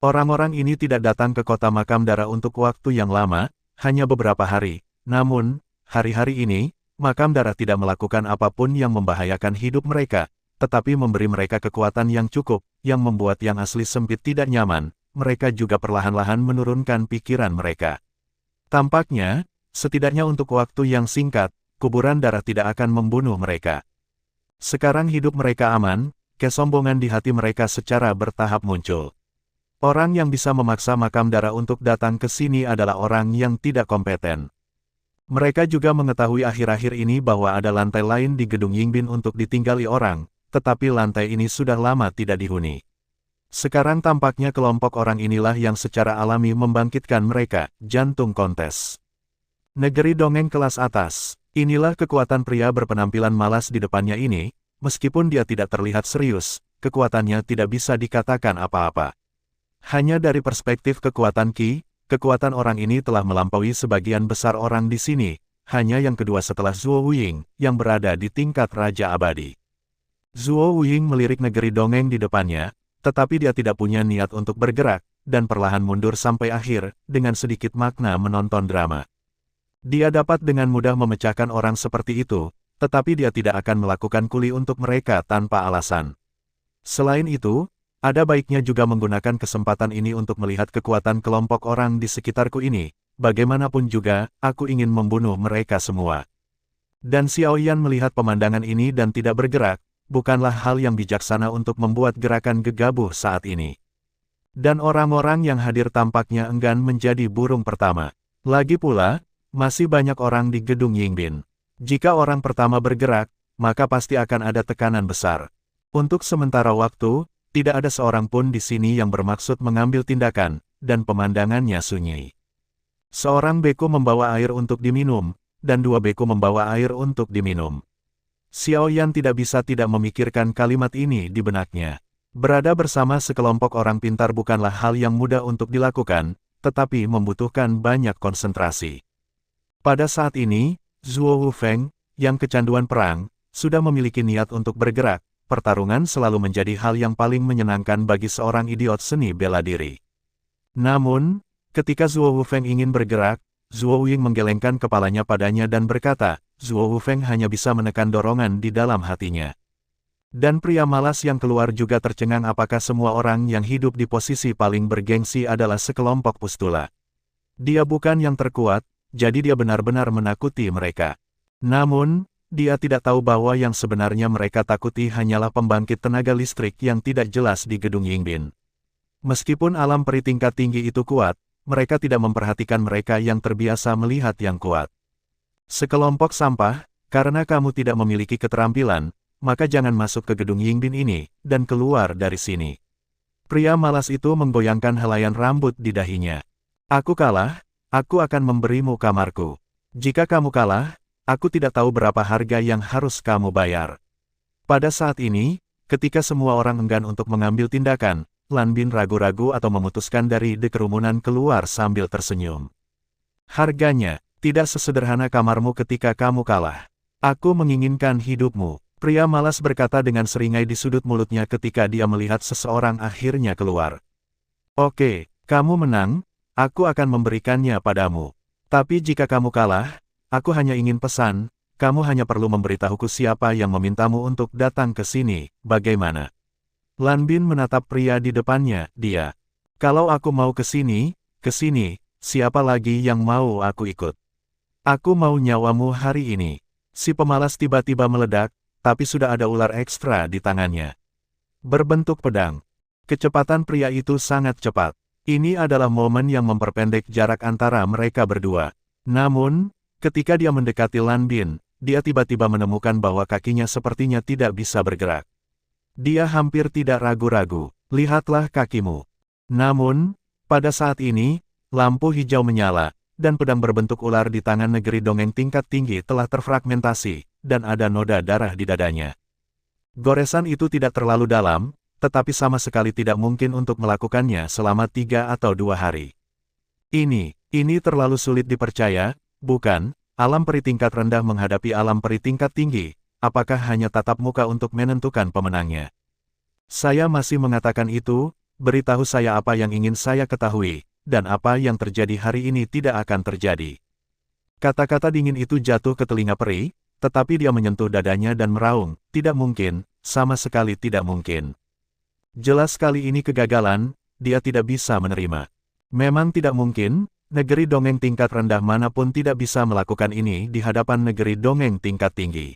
[SPEAKER 1] Orang-orang ini tidak datang ke kota makam darah untuk waktu yang lama, hanya beberapa hari. Namun, hari-hari ini, makam darah tidak melakukan apapun yang membahayakan hidup mereka, tetapi memberi mereka kekuatan yang cukup, yang membuat yang asli sempit tidak nyaman. Mereka juga perlahan-lahan menurunkan pikiran mereka. Tampaknya, setidaknya untuk waktu yang singkat, kuburan darah tidak akan membunuh mereka. Sekarang hidup mereka aman, kesombongan di hati mereka secara bertahap muncul. Orang yang bisa memaksa makam darah untuk datang ke sini adalah orang yang tidak kompeten. Mereka juga mengetahui akhir-akhir ini bahwa ada lantai lain di gedung Yingbin untuk ditinggali orang, tetapi lantai ini sudah lama tidak dihuni. Sekarang tampaknya kelompok orang inilah yang secara alami membangkitkan mereka, jantung kontes. Negeri dongeng kelas atas. Inilah kekuatan pria berpenampilan malas di depannya ini, meskipun dia tidak terlihat serius, kekuatannya tidak bisa dikatakan apa-apa. Hanya dari perspektif kekuatan Qi, kekuatan orang ini telah melampaui sebagian besar orang di sini, hanya yang kedua setelah Zuo Wuying, yang berada di tingkat Raja Abadi. Zuo Wuying melirik negeri dongeng di depannya, tetapi dia tidak punya niat untuk bergerak, dan perlahan mundur sampai akhir, dengan sedikit makna menonton drama. Dia dapat dengan mudah memecahkan orang seperti itu, tetapi dia tidak akan melakukan kuli untuk mereka tanpa alasan. Selain itu, ada baiknya juga menggunakan kesempatan ini untuk melihat kekuatan kelompok orang di sekitarku ini. Bagaimanapun juga, aku ingin membunuh mereka semua. Dan Xiao Yan melihat pemandangan ini dan tidak bergerak, bukanlah hal yang bijaksana untuk membuat gerakan gegabah saat ini. Dan orang-orang yang hadir tampaknya enggan menjadi burung pertama. Lagi pula, masih banyak orang di gedung Yingbin. Jika orang pertama bergerak, maka pasti akan ada tekanan besar. Untuk sementara waktu, tidak ada seorang pun di sini yang bermaksud mengambil tindakan, dan pemandangannya sunyi. Seorang beku membawa air untuk diminum, dan 2 beku membawa air untuk diminum. Xiao Yan tidak bisa tidak memikirkan kalimat ini di benaknya. Berada bersama sekelompok orang pintar bukanlah hal yang mudah untuk dilakukan, tetapi membutuhkan banyak konsentrasi. Pada saat ini, Zuo Wufeng, yang kecanduan perang, sudah memiliki niat untuk bergerak. Pertarungan selalu menjadi hal yang paling menyenangkan bagi seorang idiot seni bela diri. Namun, ketika Zuo Wufeng ingin bergerak, Zuo Wuying menggelengkan kepalanya padanya dan berkata, Zuo Wufeng hanya bisa menekan dorongan di dalam hatinya. Dan pria malas yang keluar juga tercengang apakah semua orang yang hidup di posisi paling bergengsi adalah sekelompok pustula. Dia bukan yang terkuat, jadi dia benar-benar menakuti mereka. Namun, dia tidak tahu bahwa yang sebenarnya mereka takuti hanyalah pembangkit tenaga listrik yang tidak jelas di gedung Yingbin. Meskipun alam peri tingkat tinggi itu kuat, mereka tidak memperhatikan mereka yang terbiasa melihat yang kuat. Sekelompok sampah, karena kamu tidak memiliki keterampilan, maka jangan masuk ke gedung Yingbin ini, dan keluar dari sini. Pria malas itu menggoyangkan helaian rambut di dahinya. Aku kalah, aku akan memberimu kamarku. Jika kamu kalah, aku tidak tahu berapa harga yang harus kamu bayar. Pada saat ini, ketika semua orang enggan untuk mengambil tindakan, Lan Bin ragu-ragu atau memutuskan dari kerumunan keluar sambil tersenyum. Harganya, tidak sesederhana kamarmu ketika kamu kalah. Aku menginginkan hidupmu. Pria malas berkata dengan seringai di sudut mulutnya ketika dia melihat seseorang akhirnya keluar. Oke, kamu menang, aku akan memberikannya padamu. Tapi jika kamu kalah, aku hanya ingin pesan, kamu hanya perlu memberitahuku siapa yang memintamu untuk datang ke sini, bagaimana? Lan Bin menatap pria di depannya, dia. Kalau aku mau ke sini, siapa lagi yang mau aku ikut? Aku mau nyawamu hari ini. Si pemalas tiba-tiba meledak, tapi sudah ada ular ekstra di tangannya. Berbentuk pedang. Kecepatan pria itu sangat cepat. Ini adalah momen yang memperpendek jarak antara mereka berdua. Namun, ketika dia mendekati Lan Bin, dia tiba-tiba menemukan bahwa kakinya sepertinya tidak bisa bergerak. Dia hampir tidak ragu-ragu. Lihatlah kakimu. Namun, pada saat ini, lampu hijau menyala, dan pedang berbentuk ular di tangan negeri dongeng tingkat tinggi telah terfragmentasi, dan ada noda darah di dadanya. Goresan itu tidak terlalu dalam, tetapi sama sekali tidak mungkin untuk melakukannya selama 3 atau 2 hari. Ini terlalu sulit dipercaya, bukan? Alam peri tingkat rendah menghadapi alam peri tingkat tinggi, apakah hanya tatap muka untuk menentukan pemenangnya? Saya masih mengatakan itu, beritahu saya apa yang ingin saya ketahui, dan apa yang terjadi hari ini tidak akan terjadi. Kata-kata dingin itu jatuh ke telinga peri, tetapi dia menyentuh dadanya dan meraung, tidak mungkin, sama sekali tidak mungkin. Jelas kali ini kegagalan, dia tidak bisa menerima. Memang tidak mungkin, negeri dongeng tingkat rendah manapun tidak bisa melakukan ini di hadapan negeri dongeng tingkat tinggi.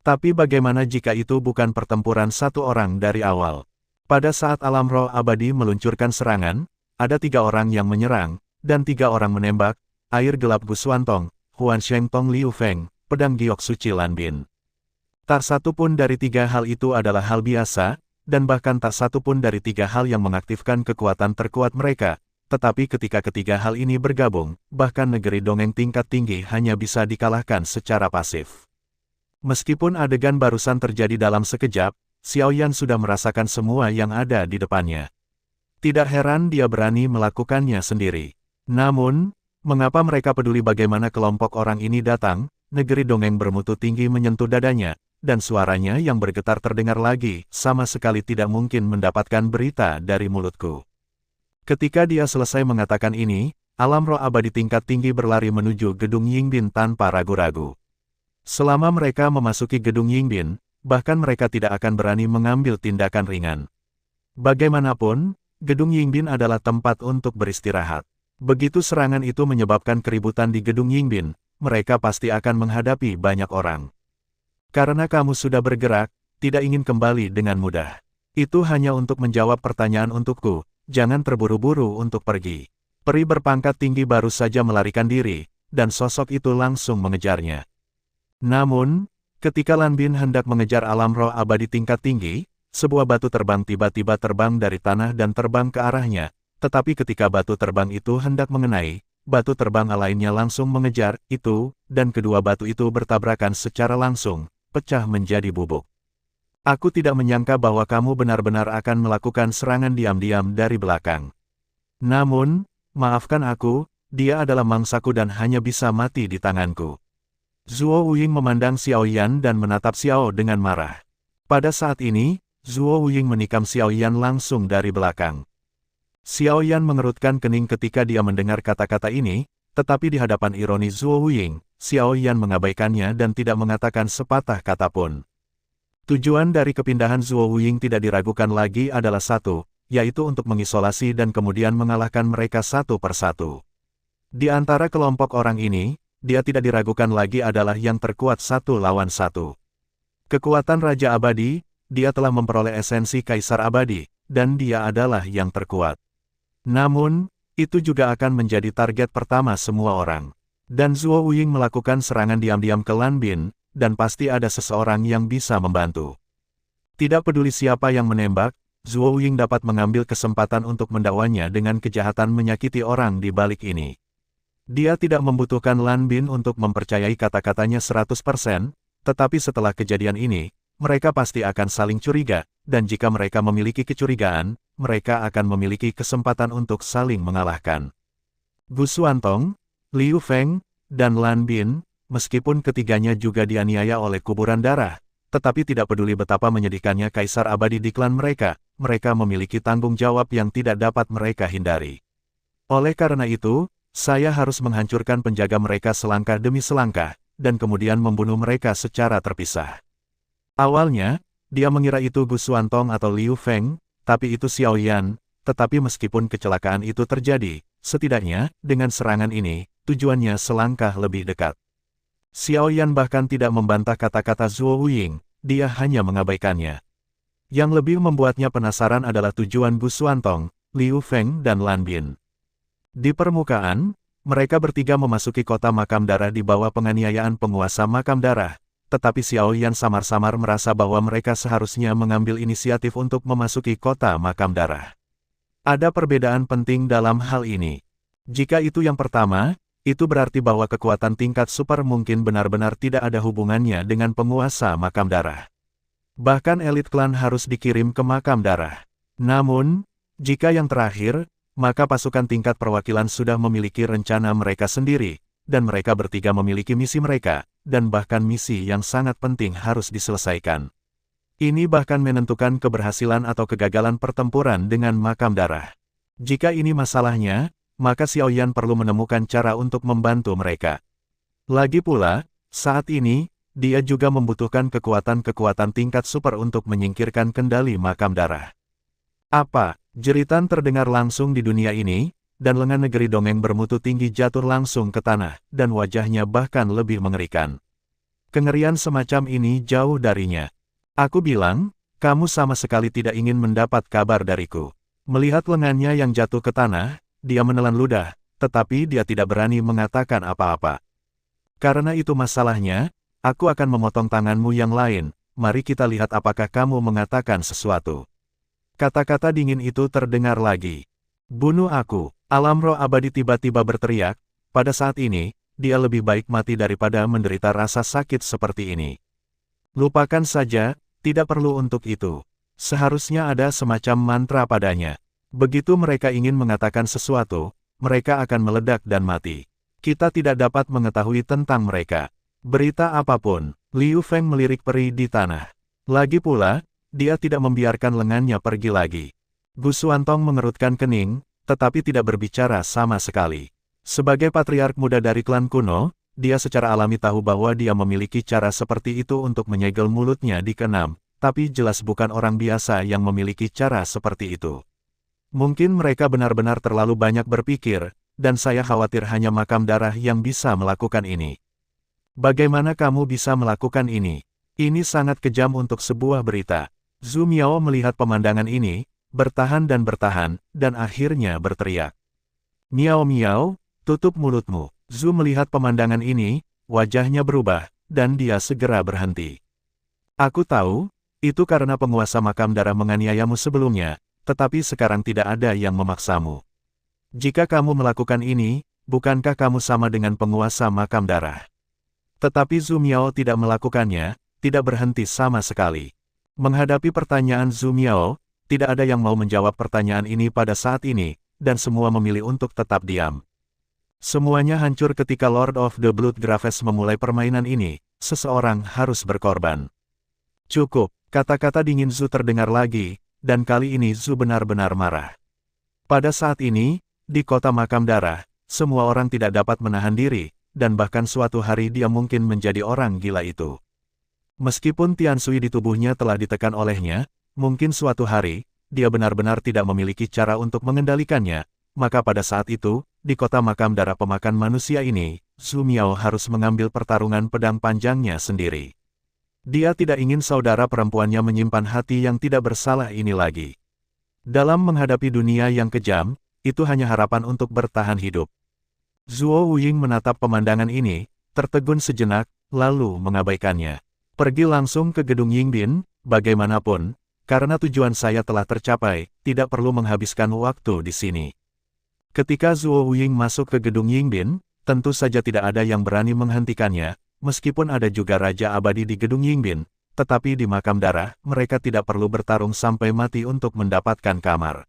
[SPEAKER 1] Tapi bagaimana jika itu bukan pertempuran satu orang dari awal? Pada saat alam roh abadi meluncurkan serangan, ada 3 orang yang menyerang, dan 3 orang menembak, air gelap Guswantong, Huan Sheng Tong Liu Feng, pedang giok suci Lan Bin. Tak satu pun dari 3 hal itu adalah hal biasa, dan bahkan tak satu pun dari 3 hal yang mengaktifkan kekuatan terkuat mereka, tetapi ketika ketiga hal ini bergabung, bahkan negeri dongeng tingkat tinggi hanya bisa dikalahkan secara pasif. Meskipun adegan barusan terjadi dalam sekejap, Xiao Yan sudah merasakan semua yang ada di depannya. Tidak heran dia berani melakukannya sendiri. Namun, mengapa mereka peduli bagaimana kelompok orang ini datang? Negeri dongeng bermutu tinggi menyentuh dadanya, dan suaranya yang bergetar terdengar lagi, sama sekali tidak mungkin mendapatkan berita dari mulutku. Ketika dia selesai mengatakan ini, alam roh abadi tingkat tinggi berlari menuju gedung Yingbin tanpa ragu-ragu. Selama mereka memasuki gedung Yingbin, bahkan mereka tidak akan berani mengambil tindakan ringan. Bagaimanapun, gedung Yingbin adalah tempat untuk beristirahat. Begitu serangan itu menyebabkan keributan di gedung Yingbin, mereka pasti akan menghadapi banyak orang. Karena kamu sudah bergerak, tidak ingin kembali dengan mudah. Itu hanya untuk menjawab pertanyaan untukku, jangan terburu-buru untuk pergi. Peri berpangkat tinggi baru saja melarikan diri, dan sosok itu langsung mengejarnya. Namun, ketika Lan Bin hendak mengejar alam roh abadi tingkat tinggi, sebuah batu terbang tiba-tiba terbang dari tanah dan terbang ke arahnya, tetapi ketika batu terbang itu hendak mengenai, batu terbang lainnya langsung mengejar itu, dan kedua batu itu bertabrakan secara langsung, pecah menjadi bubuk. Aku tidak menyangka bahwa kamu benar-benar akan melakukan serangan diam-diam dari belakang. Namun, maafkan aku, dia adalah mangsaku dan hanya bisa mati di tanganku. Zuo Wuying memandang Xiao Yan dan menatap Xiao dengan marah. Pada saat ini, Zuo Wuying menikam Xiao Yan langsung dari belakang. Xiao Yan mengerutkan kening ketika dia mendengar kata-kata ini, tetapi di hadapan ironi Zuo Wuying, Xiao Yan mengabaikannya dan tidak mengatakan sepatah kata pun. Tujuan dari kepindahan Zuo Wuying tidak diragukan lagi adalah satu, yaitu untuk mengisolasi dan kemudian mengalahkan mereka satu persatu. Di antara kelompok orang ini, dia tidak diragukan lagi adalah yang terkuat 1 lawan 1. Kekuatan Raja Abadi, dia telah memperoleh esensi Kaisar Abadi, dan dia adalah yang terkuat. Namun, itu juga akan menjadi target pertama semua orang. Dan Zuo Wuying melakukan serangan diam-diam ke Lan Bin, dan pasti ada seseorang yang bisa membantu. Tidak peduli siapa yang menembak, Zhuo Ying dapat mengambil kesempatan untuk mendakwanya dengan kejahatan menyakiti orang di balik ini. Dia tidak membutuhkan Lan Bin untuk mempercayai kata-katanya 100%, tetapi setelah kejadian ini, mereka pasti akan saling curiga, dan jika mereka memiliki kecurigaan, mereka akan memiliki kesempatan untuk saling mengalahkan. Gu Xuantong, Liu Feng, dan Lan Bin, meskipun ketiganya juga dianiaya oleh kuburan darah, tetapi tidak peduli betapa menyedihkannya kaisar abadi di klan mereka, mereka memiliki tanggung jawab yang tidak dapat mereka hindari. Oleh karena itu, saya harus menghancurkan penjaga mereka selangkah demi selangkah, dan kemudian membunuh mereka secara terpisah. Awalnya, dia mengira itu Gu Xuantong atau Liu Feng, tapi itu Xiao Yan, tetapi meskipun kecelakaan itu terjadi, setidaknya, dengan serangan ini, tujuannya selangkah lebih dekat. Xiao Yan bahkan tidak membantah kata-kata Zhuo Ying, dia hanya mengabaikannya. Yang lebih membuatnya penasaran adalah tujuan Gu Xuantong, Liu Feng dan Lan Bin. Di permukaan, mereka bertiga memasuki kota makam darah di bawah penganiayaan penguasa makam darah, tetapi Xiao Yan samar-samar merasa bahwa mereka seharusnya mengambil inisiatif untuk memasuki kota makam darah. Ada perbedaan penting dalam hal ini. Jika itu yang pertama, itu berarti bahwa kekuatan tingkat super mungkin benar-benar tidak ada hubungannya dengan penguasa makam darah. Bahkan elit klan harus dikirim ke makam darah. Namun, jika yang terakhir, maka pasukan tingkat perwakilan sudah memiliki rencana mereka sendiri, dan mereka bertiga memiliki misi mereka, dan bahkan misi yang sangat penting harus diselesaikan. Ini bahkan menentukan keberhasilan atau kegagalan pertempuran dengan makam darah. Jika ini masalahnya, maka Xiao Yan perlu menemukan cara untuk membantu mereka. Lagi pula, saat ini, dia juga membutuhkan kekuatan-kekuatan tingkat super untuk menyingkirkan kendali makam darah. Apa? Jeritan terdengar langsung di dunia ini, dan lengan negeri dongeng bermutu tinggi jatuh langsung ke tanah, dan wajahnya bahkan lebih mengerikan. Kengerian semacam ini jauh darinya. Aku bilang, kamu sama sekali tidak ingin mendapat kabar dariku. Melihat lengannya yang jatuh ke tanah, dia menelan ludah, tetapi dia tidak berani mengatakan apa-apa. Karena itu masalahnya, aku akan memotong tanganmu yang lain, mari kita lihat apakah kamu mengatakan sesuatu. Kata-kata dingin itu terdengar lagi. Bunuh aku, alam roh abadi tiba-tiba berteriak, pada saat ini, dia lebih baik mati daripada menderita rasa sakit seperti ini. Lupakan saja, tidak perlu untuk itu. Seharusnya ada semacam mantra padanya. Begitu mereka ingin mengatakan sesuatu, mereka akan meledak dan mati. Kita tidak dapat mengetahui tentang mereka. Berita apapun, Liu Feng melirik peri di tanah. Lagi pula, dia tidak membiarkan lengannya pergi lagi. Gu Xuantong mengerutkan kening, tetapi tidak berbicara sama sekali. Sebagai patriark muda dari klan kuno, dia secara alami tahu bahwa dia memiliki cara seperti itu untuk menyegel mulutnya di keenam, tapi jelas bukan orang biasa yang memiliki cara seperti itu. Mungkin mereka benar-benar terlalu banyak berpikir, dan saya khawatir hanya makam darah yang bisa melakukan ini. Bagaimana kamu bisa melakukan ini? Ini sangat kejam untuk sebuah berita. Zhu Miao melihat pemandangan ini, bertahan, dan akhirnya berteriak. Miao Miao, tutup mulutmu. Zhu melihat pemandangan ini, wajahnya berubah, dan dia segera berhenti. Aku tahu, itu karena penguasa makam darah menganiayamu sebelumnya, tetapi sekarang tidak ada yang memaksamu. Jika kamu melakukan ini, bukankah kamu sama dengan penguasa makam darah? Tetapi Zhu Miao tidak melakukannya, tidak berhenti sama sekali. Menghadapi pertanyaan Zhu Miao, tidak ada yang mau menjawab pertanyaan ini pada saat ini, dan semua memilih untuk tetap diam. Semuanya hancur ketika Lord of the Blood Graves memulai permainan ini, seseorang harus berkorban. Cukup, kata-kata dingin Zhu terdengar lagi, dan kali ini Zhu benar-benar marah. Pada saat ini, di kota makam darah, semua orang tidak dapat menahan diri, dan bahkan suatu hari dia mungkin menjadi orang gila itu. Meskipun Tian Sui di tubuhnya telah ditekan olehnya, mungkin suatu hari, dia benar-benar tidak memiliki cara untuk mengendalikannya, maka pada saat itu, di kota makam darah pemakan manusia ini, Zhu Miao harus mengambil pertarungan pedang panjangnya sendiri. Dia tidak ingin saudara perempuannya menyimpan hati yang tidak bersalah ini lagi. Dalam menghadapi dunia yang kejam, itu hanya harapan untuk bertahan hidup. Zhuo Ying menatap pemandangan ini, tertegun sejenak, lalu mengabaikannya. Pergi langsung ke gedung Yingbin, bagaimanapun, karena tujuan saya telah tercapai, tidak perlu menghabiskan waktu di sini. Ketika Zhuo Wuying masuk ke gedung Yingbin, tentu saja tidak ada yang berani menghentikannya, meskipun ada juga Raja Abadi di gedung Yingbin, tetapi di makam darah, mereka tidak perlu bertarung sampai mati untuk mendapatkan kamar.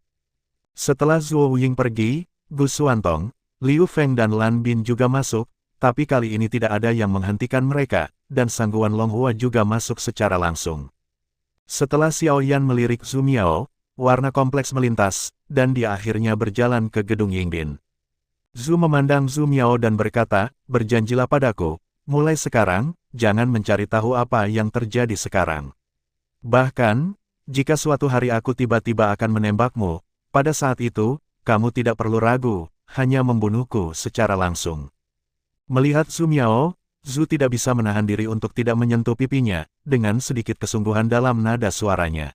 [SPEAKER 1] Setelah Zhuo Wuying pergi, Gu Xuantong, Liu Feng dan Lan Bin juga masuk, tapi kali ini tidak ada yang menghentikan mereka, dan Sang Guan Longhua juga masuk secara langsung. Setelah Xiao Yan melirik Zhu Miao, warna kompleks melintas, dan dia akhirnya berjalan ke gedung Yingbin. Zhu memandang Zhu Miao dan berkata, berjanjilah padaku, mulai sekarang, jangan mencari tahu apa yang terjadi sekarang. Bahkan, jika suatu hari aku tiba-tiba akan menembakmu, pada saat itu, kamu tidak perlu ragu, hanya membunuhku secara langsung. Melihat Zhu Miao, Zhu tidak bisa menahan diri untuk tidak menyentuh pipinya, dengan sedikit kesungguhan dalam nada suaranya.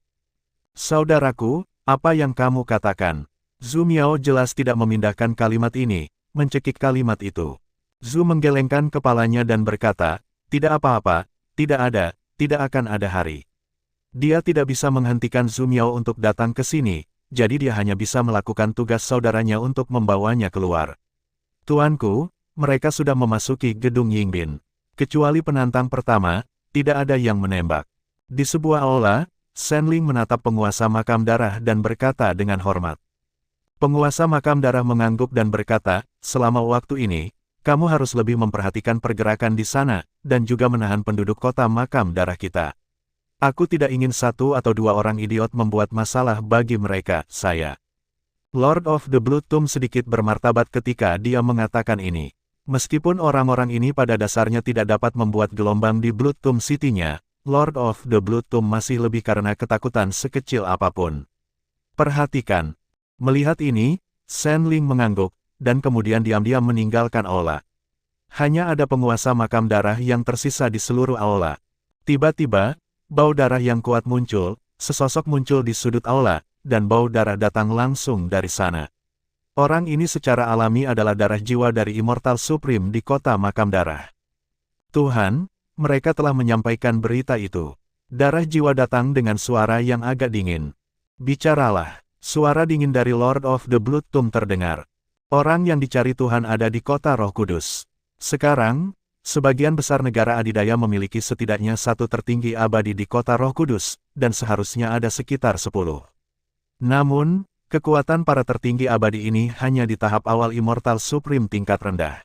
[SPEAKER 1] Saudaraku, apa yang kamu katakan? Zhu Miao jelas tidak memindahkan kalimat ini, mencekik kalimat itu. Zhu menggelengkan kepalanya dan berkata, tidak apa-apa, tidak akan ada hari. Dia tidak bisa menghentikan Zhu Miao untuk datang ke sini, jadi dia hanya bisa melakukan tugas saudaranya untuk membawanya keluar. Tuanku, mereka sudah memasuki gedung Yingbin. Kecuali penantang pertama, tidak ada yang menembak. Di sebuah aula, Shen Ling menatap penguasa makam darah dan berkata dengan hormat. Penguasa makam darah mengangguk dan berkata, selama waktu ini, kamu harus lebih memperhatikan pergerakan di sana, dan juga menahan penduduk kota makam darah kita. Aku tidak ingin satu atau dua orang idiot membuat masalah bagi mereka, saya. Lord of the Blood Tomb sedikit bermartabat ketika dia mengatakan ini. Meskipun orang-orang ini pada dasarnya tidak dapat membuat gelombang di Blood Tomb City-nya, Lord of the Blood Tomb masih lebih karena ketakutan sekecil apapun. Perhatikan. Melihat ini, Shen Ling mengangguk, dan kemudian diam-diam meninggalkan aula. Hanya ada penguasa makam darah yang tersisa di seluruh aula. Tiba-tiba, bau darah yang kuat muncul, sesosok muncul di sudut aula, dan bau darah datang langsung dari sana. Orang ini secara alami adalah darah jiwa dari Immortal Supreme di kota makam darah. Tuhan, mereka telah menyampaikan berita itu. Darah jiwa datang dengan suara yang agak dingin. Bicaralah, suara dingin dari Lord of the Blood Tomb terdengar. Orang yang dicari Tuhan ada di kota Roh Kudus. Sekarang, sebagian besar negara adidaya memiliki setidaknya satu tertinggi abadi di kota Roh Kudus, dan seharusnya ada sekitar 10. Namun, kekuatan para tertinggi abadi ini hanya di tahap awal Immortal Supreme tingkat rendah.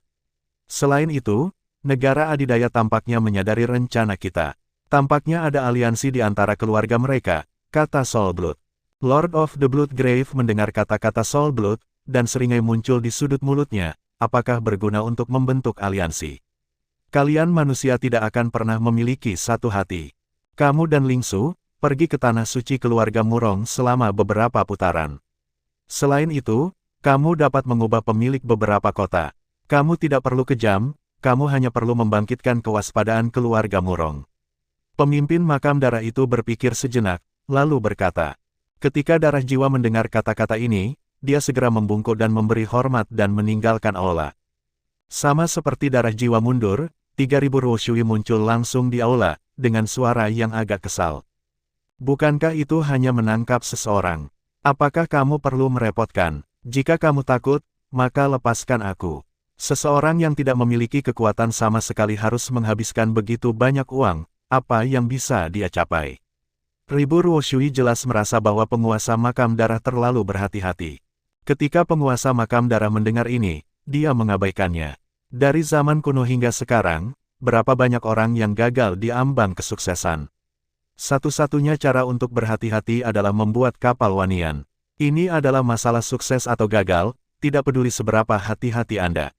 [SPEAKER 1] Selain itu, negara adidaya tampaknya menyadari rencana kita. Tampaknya ada aliansi di antara keluarga mereka, kata Soul Blood. Lord of the Blood Grave mendengar kata-kata Soul Blood, dan seringai muncul di sudut mulutnya, apakah berguna untuk membentuk aliansi? Kalian manusia tidak akan pernah memiliki satu hati. Kamu dan Lingsu, pergi ke tanah suci keluarga Murong selama beberapa putaran. Selain itu, kamu dapat mengubah pemilik beberapa kota. Kamu tidak perlu kejam, kamu hanya perlu membangkitkan kewaspadaan keluarga Murong. Pemimpin makam darah itu berpikir sejenak, lalu berkata. Ketika darah jiwa mendengar kata-kata ini, dia segera membungkuk dan memberi hormat dan meninggalkan aula. Sama seperti darah jiwa mundur, 3000 Roshui muncul langsung di aula, dengan suara yang agak kesal. Bukankah itu hanya menangkap seseorang? Apakah kamu perlu merepotkan? Jika kamu takut, maka lepaskan aku. Seseorang yang tidak memiliki kekuatan sama sekali harus menghabiskan begitu banyak uang, apa yang bisa dia capai? Ribu Ruoshui jelas merasa bahwa penguasa makam darah terlalu berhati-hati. Ketika penguasa makam darah mendengar ini, dia mengabaikannya. Dari zaman kuno hingga sekarang, berapa banyak orang yang gagal di ambang kesuksesan? Satu-satunya cara untuk berhati-hati adalah membuat kapal wanian. Ini adalah masalah sukses atau gagal, tidak peduli seberapa hati-hati Anda.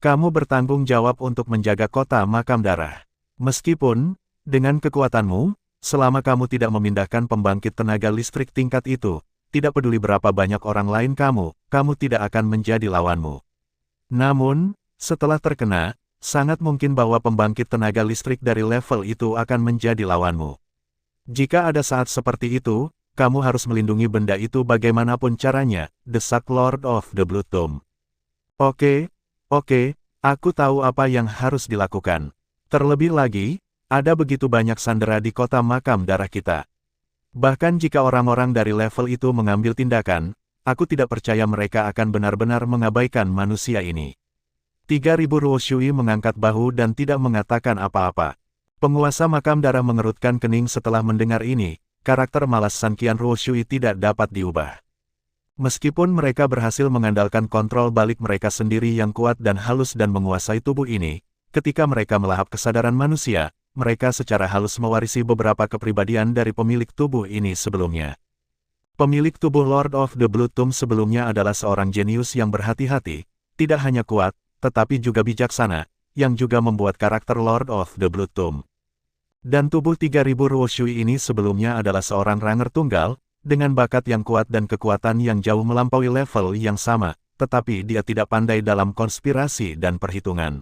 [SPEAKER 1] Kamu bertanggung jawab untuk menjaga kota makam darah. Meskipun, dengan kekuatanmu, selama kamu tidak memindahkan pembangkit tenaga listrik tingkat itu, tidak peduli berapa banyak orang lain kamu tidak akan menjadi lawanmu. Namun, setelah terkena, sangat mungkin bahwa pembangkit tenaga listrik dari level itu akan menjadi lawanmu. Jika ada saat seperti itu, kamu harus melindungi benda itu bagaimanapun caranya, desak Lord of the Blood Tomb. Oke, aku tahu apa yang harus dilakukan. Terlebih lagi, ada begitu banyak sandera di kota makam darah kita. Bahkan jika orang-orang dari level itu mengambil tindakan, aku tidak percaya mereka akan benar-benar mengabaikan manusia ini. 3000 Ruo Shui mengangkat bahu dan tidak mengatakan apa-apa. Penguasa makam darah mengerutkan kening setelah mendengar ini, karakter malas Sanqian Ruo Shui tidak dapat diubah. Meskipun mereka berhasil mengandalkan kontrol balik mereka sendiri yang kuat dan halus dan menguasai tubuh ini, ketika mereka melahap kesadaran manusia, mereka secara halus mewarisi beberapa kepribadian dari pemilik tubuh ini sebelumnya. Pemilik tubuh Lord of the Blood Tomb sebelumnya adalah seorang jenius yang berhati-hati, tidak hanya kuat, tetapi juga bijaksana, yang juga membuat karakter Lord of the Blood Tomb. Dan tubuh 3000 Ruo Shui ini sebelumnya adalah seorang ranger tunggal, dengan bakat yang kuat dan kekuatan yang jauh melampaui level yang sama, tetapi dia tidak pandai dalam konspirasi dan perhitungan.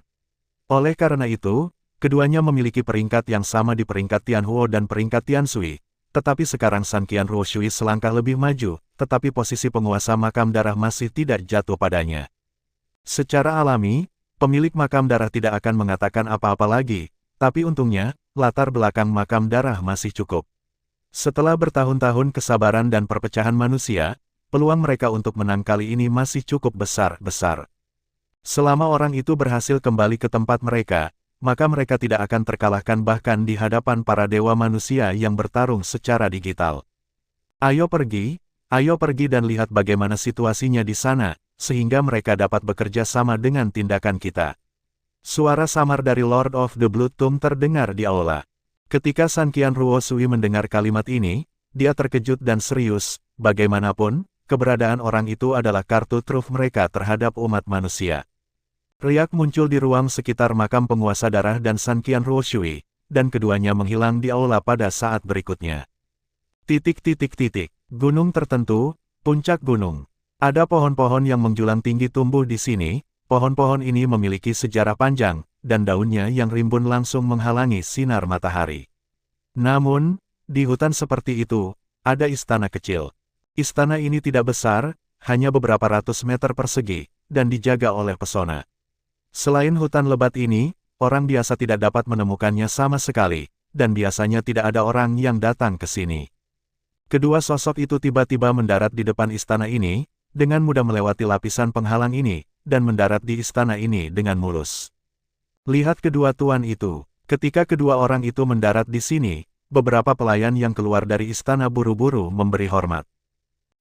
[SPEAKER 1] Oleh karena itu, keduanya memiliki peringkat yang sama di peringkat Tianhuo dan peringkat Tianshui, tetapi sekarang Sanqian Ruo Shui selangkah lebih maju, tetapi posisi penguasa makam darah masih tidak jatuh padanya. Secara alami, pemilik makam darah tidak akan mengatakan apa-apa lagi, tapi untungnya, latar belakang makam darah masih cukup. Setelah bertahun-tahun kesabaran dan perpecahan manusia, peluang mereka untuk menang kali ini masih cukup besar. Selama orang itu berhasil kembali ke tempat mereka, maka mereka tidak akan terkalahkan bahkan di hadapan para dewa manusia yang bertarung secara digital. Ayo pergi dan lihat bagaimana situasinya di sana, sehingga mereka dapat bekerja sama dengan tindakan kita. Suara samar dari Lord of the Blood Tomb terdengar di aula. Ketika Sanqian Ruo Shui mendengar kalimat ini, dia terkejut dan serius, bagaimanapun, keberadaan orang itu adalah kartu truf mereka terhadap umat manusia. Riak muncul di ruang sekitar makam penguasa darah dan Sanqian Ruo Shui, dan keduanya menghilang di aula pada saat berikutnya. Gunung tertentu, puncak gunung. Ada pohon-pohon yang menjulang tinggi tumbuh di sini, pohon-pohon ini memiliki sejarah panjang, dan daunnya yang rimbun langsung menghalangi sinar matahari. Namun, di hutan seperti itu, ada istana kecil. Istana ini tidak besar, hanya beberapa ratus meter persegi, dan dijaga oleh pesona. Selain hutan lebat ini, orang biasa tidak dapat menemukannya sama sekali, dan biasanya tidak ada orang yang datang ke sini. Kedua sosok itu tiba-tiba mendarat di depan istana ini, dengan mudah melewati lapisan penghalang ini, dan mendarat di istana ini dengan mulus. Lihat kedua tuan itu. Ketika kedua orang itu mendarat di sini, beberapa pelayan yang keluar dari istana buru-buru memberi hormat.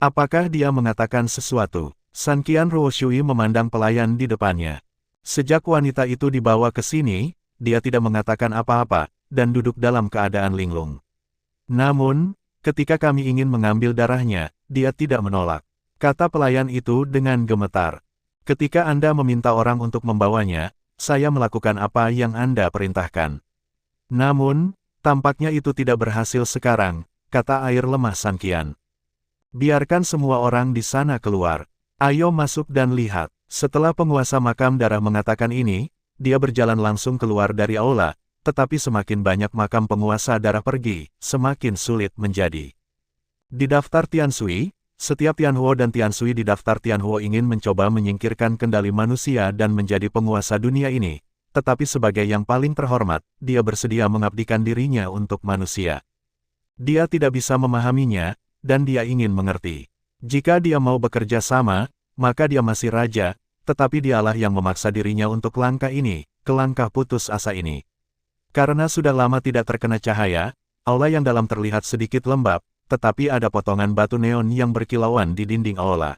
[SPEAKER 1] Apakah dia mengatakan sesuatu? Sanqian Ruo Shui memandang pelayan di depannya. Sejak wanita itu dibawa ke sini, dia tidak mengatakan apa-apa, dan duduk dalam keadaan linglung. Namun, ketika kami ingin mengambil darahnya, dia tidak menolak. Kata pelayan itu dengan gemetar. Ketika Anda meminta orang untuk membawanya, saya melakukan apa yang Anda perintahkan. Namun, tampaknya itu tidak berhasil sekarang, kata air lemah Sanqian. Biarkan semua orang di sana keluar. Ayo masuk dan lihat. Setelah penguasa makam darah mengatakan ini, dia berjalan langsung keluar dari aula, tetapi semakin banyak makam penguasa darah pergi, semakin sulit menjadi. Di daftar Tianshui, setiap Tianhuo dan Tianshui di daftar Tianhuo ingin mencoba menyingkirkan kendali manusia dan menjadi penguasa dunia ini, tetapi sebagai yang paling terhormat, dia bersedia mengabdikan dirinya untuk manusia. Dia tidak bisa memahaminya, dan dia ingin mengerti. Jika dia mau bekerja sama, maka dia masih raja, tetapi dialah yang memaksa dirinya untuk langkah ini, ke langkah putus asa ini. Karena sudah lama tidak terkena cahaya, aula yang dalam terlihat sedikit lembab, tetapi ada potongan batu neon yang berkilauan di dinding aula.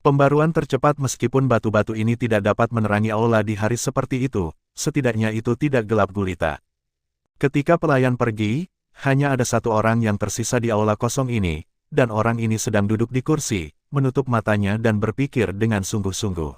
[SPEAKER 1] Pembaruan tercepat meskipun batu-batu ini tidak dapat menerangi aula di hari seperti itu, setidaknya itu tidak gelap gulita. Ketika pelayan pergi, hanya ada satu orang yang tersisa di aula kosong ini, dan orang ini sedang duduk di kursi, menutup matanya dan berpikir dengan sungguh-sungguh.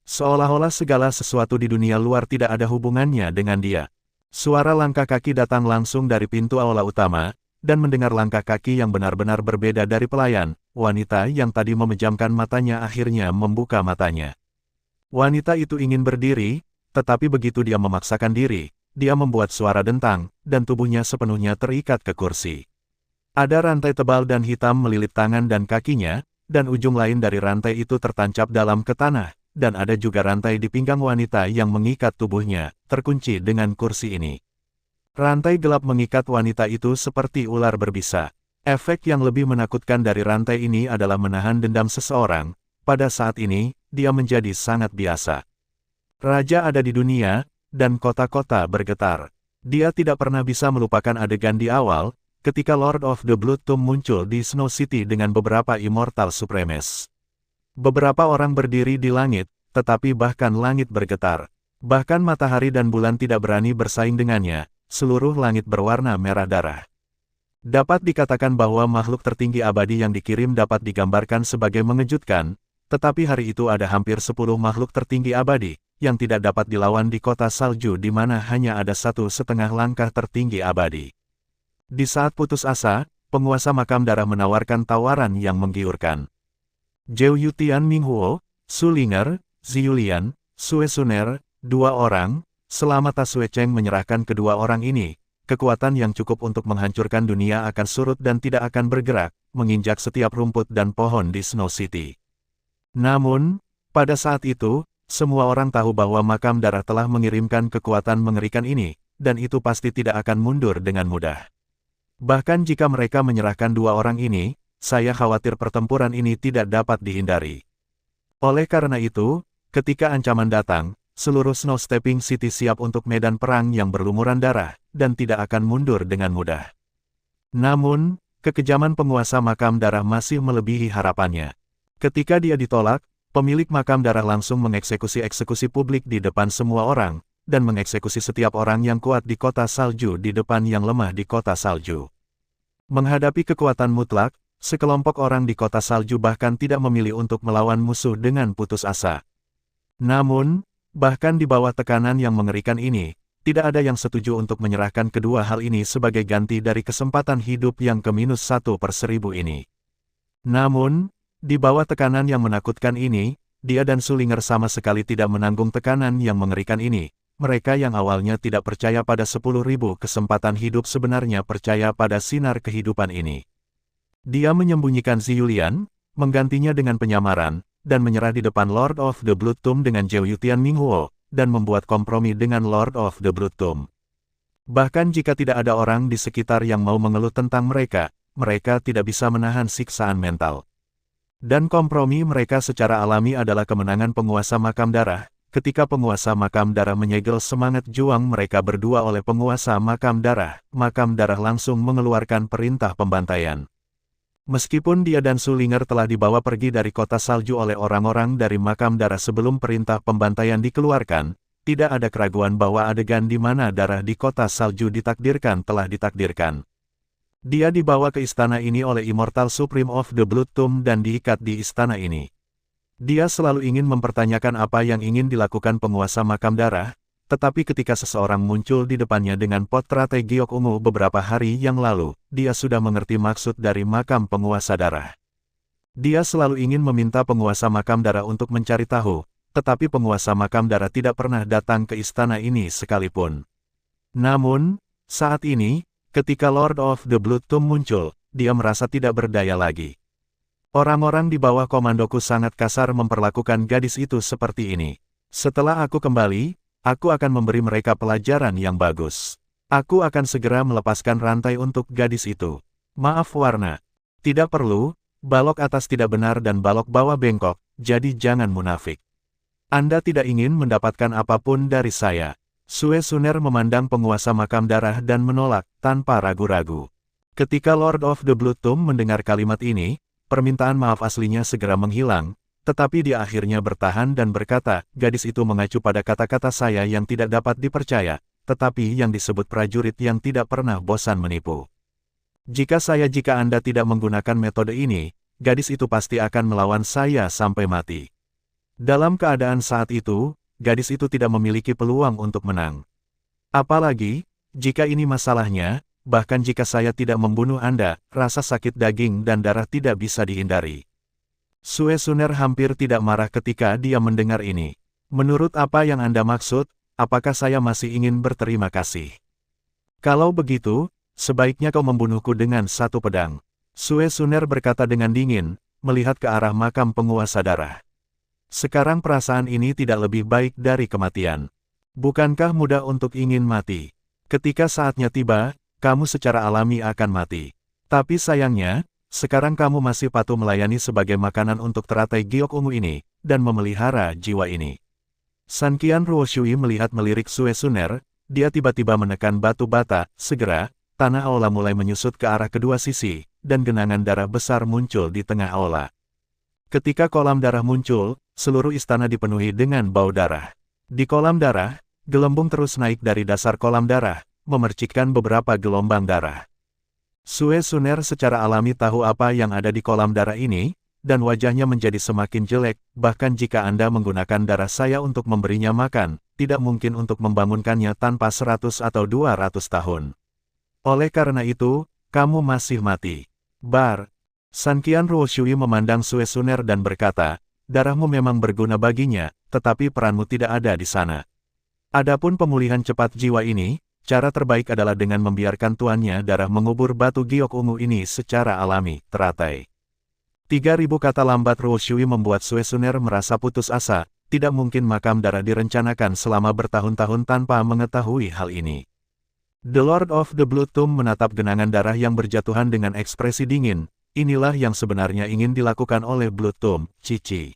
[SPEAKER 1] Seolah-olah segala sesuatu di dunia luar tidak ada hubungannya dengan dia. Suara langkah kaki datang langsung dari pintu aula utama, dan mendengar langkah kaki yang benar-benar berbeda dari pelayan, wanita yang tadi memejamkan matanya akhirnya membuka matanya. Wanita itu ingin berdiri, tetapi begitu dia memaksakan diri, dia membuat suara dentang, dan tubuhnya sepenuhnya terikat ke kursi. Ada rantai tebal dan hitam melilit tangan dan kakinya, dan ujung lain dari rantai itu tertancap dalam ke tanah, dan ada juga rantai di pinggang wanita yang mengikat tubuhnya, terkunci dengan kursi ini. Rantai gelap mengikat wanita itu seperti ular berbisa. Efek yang lebih menakutkan dari rantai ini adalah menahan dendam seseorang. Pada saat ini, dia menjadi sangat biasa. Raja ada di dunia, dan kota-kota bergetar. Dia tidak pernah bisa melupakan adegan di awal, ketika Lord of the Blood Tomb muncul di Snow City dengan beberapa Immortal Supremes. Beberapa orang berdiri di langit, tetapi bahkan langit bergetar. Bahkan matahari dan bulan tidak berani bersaing dengannya, seluruh langit berwarna merah darah. Dapat dikatakan bahwa makhluk tertinggi abadi yang dikirim dapat digambarkan sebagai mengejutkan, tetapi hari itu ada hampir 10 makhluk tertinggi abadi, yang tidak dapat dilawan di kota salju di mana hanya ada 1,5 langkah tertinggi abadi. Di saat putus asa, penguasa makam darah menawarkan tawaran yang menggiurkan. Zhou Yutian Minghuo, Su Linger, Ziyulian, Sue Suner, 2 orang, selama Ta Sue Cheng menyerahkan kedua orang ini, kekuatan yang cukup untuk menghancurkan dunia akan surut dan tidak akan bergerak, menginjak setiap rumput dan pohon di Snow City. Namun, pada saat itu, semua orang tahu bahwa makam darah telah mengirimkan kekuatan mengerikan ini, dan itu pasti tidak akan mundur dengan mudah. Bahkan jika mereka menyerahkan 2 orang ini, saya khawatir pertempuran ini tidak dapat dihindari. Oleh karena itu, ketika ancaman datang, seluruh Snow Stepping City siap untuk medan perang yang berlumuran darah, dan tidak akan mundur dengan mudah. Namun, kekejaman penguasa makam darah masih melebihi harapannya. Ketika dia ditolak, pemilik makam darah langsung mengeksekusi publik di depan semua orang, dan mengeksekusi setiap orang yang kuat di kota salju di depan yang lemah di kota salju. Menghadapi kekuatan mutlak, sekelompok orang di kota salju bahkan tidak memilih untuk melawan musuh dengan putus asa. Namun, bahkan di bawah tekanan yang mengerikan ini, tidak ada yang setuju untuk menyerahkan kedua hal ini sebagai ganti dari kesempatan hidup yang ke-1/1000 ini. Namun, di bawah tekanan yang menakutkan ini, dia dan Su Linger sama sekali tidak menanggung tekanan yang mengerikan ini. Mereka yang awalnya tidak percaya pada 10.000 kesempatan hidup sebenarnya percaya pada sinar kehidupan ini. Dia menyembunyikan Ziyulian, menggantinya dengan penyamaran, dan menyerah di depan Lord of the Blood Tomb dengan Zhou Yutian Minghuo, dan membuat kompromi dengan Lord of the Blood Tomb. Bahkan jika tidak ada orang di sekitar yang mau mengeluh tentang mereka, mereka tidak bisa menahan siksaan mental. Dan kompromi mereka secara alami adalah kemenangan penguasa makam darah. Ketika penguasa makam darah menyegel semangat juang mereka berdua oleh penguasa makam darah langsung mengeluarkan perintah pembantaian. Meskipun dia dan Su Linger telah dibawa pergi dari kota salju oleh orang-orang dari makam darah sebelum perintah pembantaian dikeluarkan, tidak ada keraguan bahwa adegan di mana darah di kota salju ditakdirkan telah ditakdirkan. Dia dibawa ke istana ini oleh Immortal Supreme of the Blood Tomb dan diikat di istana ini. Dia selalu ingin mempertanyakan apa yang ingin dilakukan penguasa makam darah, tetapi ketika seseorang muncul di depannya dengan Potrate Giok Ungu beberapa hari yang lalu, dia sudah mengerti maksud dari makam penguasa darah. Dia selalu ingin meminta penguasa makam darah untuk mencari tahu, tetapi penguasa makam darah tidak pernah datang ke istana ini sekalipun. Namun, saat ini, ketika Lord of the Blood Tomb muncul, dia merasa tidak berdaya lagi. Orang-orang di bawah komandoku sangat kasar memperlakukan gadis itu seperti ini. Setelah aku kembali, aku akan memberi mereka pelajaran yang bagus. Aku akan segera melepaskan rantai untuk gadis itu. Maaf Warna. Tidak perlu, balok atas tidak benar dan balok bawah bengkok, jadi jangan munafik. Anda tidak ingin mendapatkan apapun dari saya. Sue Suner memandang penguasa makam darah dan menolak, tanpa ragu-ragu. Ketika Lord of the Blood Tomb mendengar kalimat ini, permintaan maaf aslinya segera menghilang, tetapi dia akhirnya bertahan dan berkata, gadis itu mengacu pada kata-kata saya yang tidak dapat dipercaya, tetapi yang disebut prajurit yang tidak pernah bosan menipu. Jika Anda tidak menggunakan metode ini, gadis itu pasti akan melawan saya sampai mati. Dalam keadaan saat itu, gadis itu tidak memiliki peluang untuk menang. Apalagi, jika ini masalahnya, bahkan jika saya tidak membunuh Anda, rasa sakit daging dan darah tidak bisa dihindari. Sue Suner hampir tidak marah ketika dia mendengar ini. Menurut apa yang Anda maksud, apakah saya masih ingin berterima kasih? Kalau begitu, sebaiknya kau membunuhku dengan satu pedang. Sue Suner berkata dengan dingin, melihat ke arah makam penguasa darah. Sekarang perasaan ini tidak lebih baik dari kematian. Bukankah mudah untuk ingin mati? Ketika saatnya tiba, kamu secara alami akan mati. Tapi sayangnya, sekarang kamu masih patuh melayani sebagai makanan untuk teratai giok ungu ini, dan memelihara jiwa ini. Sanqian Ruoshui melihat melirik Sue Suner, dia tiba-tiba menekan batu bata, segera, tanah aula mulai menyusut ke arah kedua sisi, dan genangan darah besar muncul di tengah aula. Ketika kolam darah muncul, seluruh istana dipenuhi dengan bau darah. Di kolam darah, gelembung terus naik dari dasar kolam darah, memercikkan beberapa gelombang darah. Sue Suner secara alami tahu apa yang ada di kolam darah ini, dan wajahnya menjadi semakin jelek, bahkan jika Anda menggunakan darah saya untuk memberinya makan, tidak mungkin untuk membangunkannya tanpa 100 atau 200 tahun. Oleh karena itu, kamu masih mati. Bar. Sanqian Ruoshui memandang Sue Suner dan berkata, darahmu memang berguna baginya, tetapi peranmu tidak ada di sana. Adapun pemulihan cepat jiwa ini, cara terbaik adalah dengan membiarkan tuannya darah mengubur batu giok ungu ini secara alami, teratai. 3000 kata lambat Ruoshui membuat Sue Suner merasa putus asa, tidak mungkin makam darah direncanakan selama bertahun-tahun tanpa mengetahui hal ini. The Lord of the Blood Tomb menatap genangan darah yang berjatuhan dengan ekspresi dingin. Inilah yang sebenarnya ingin dilakukan oleh Blood Tomb, Cici.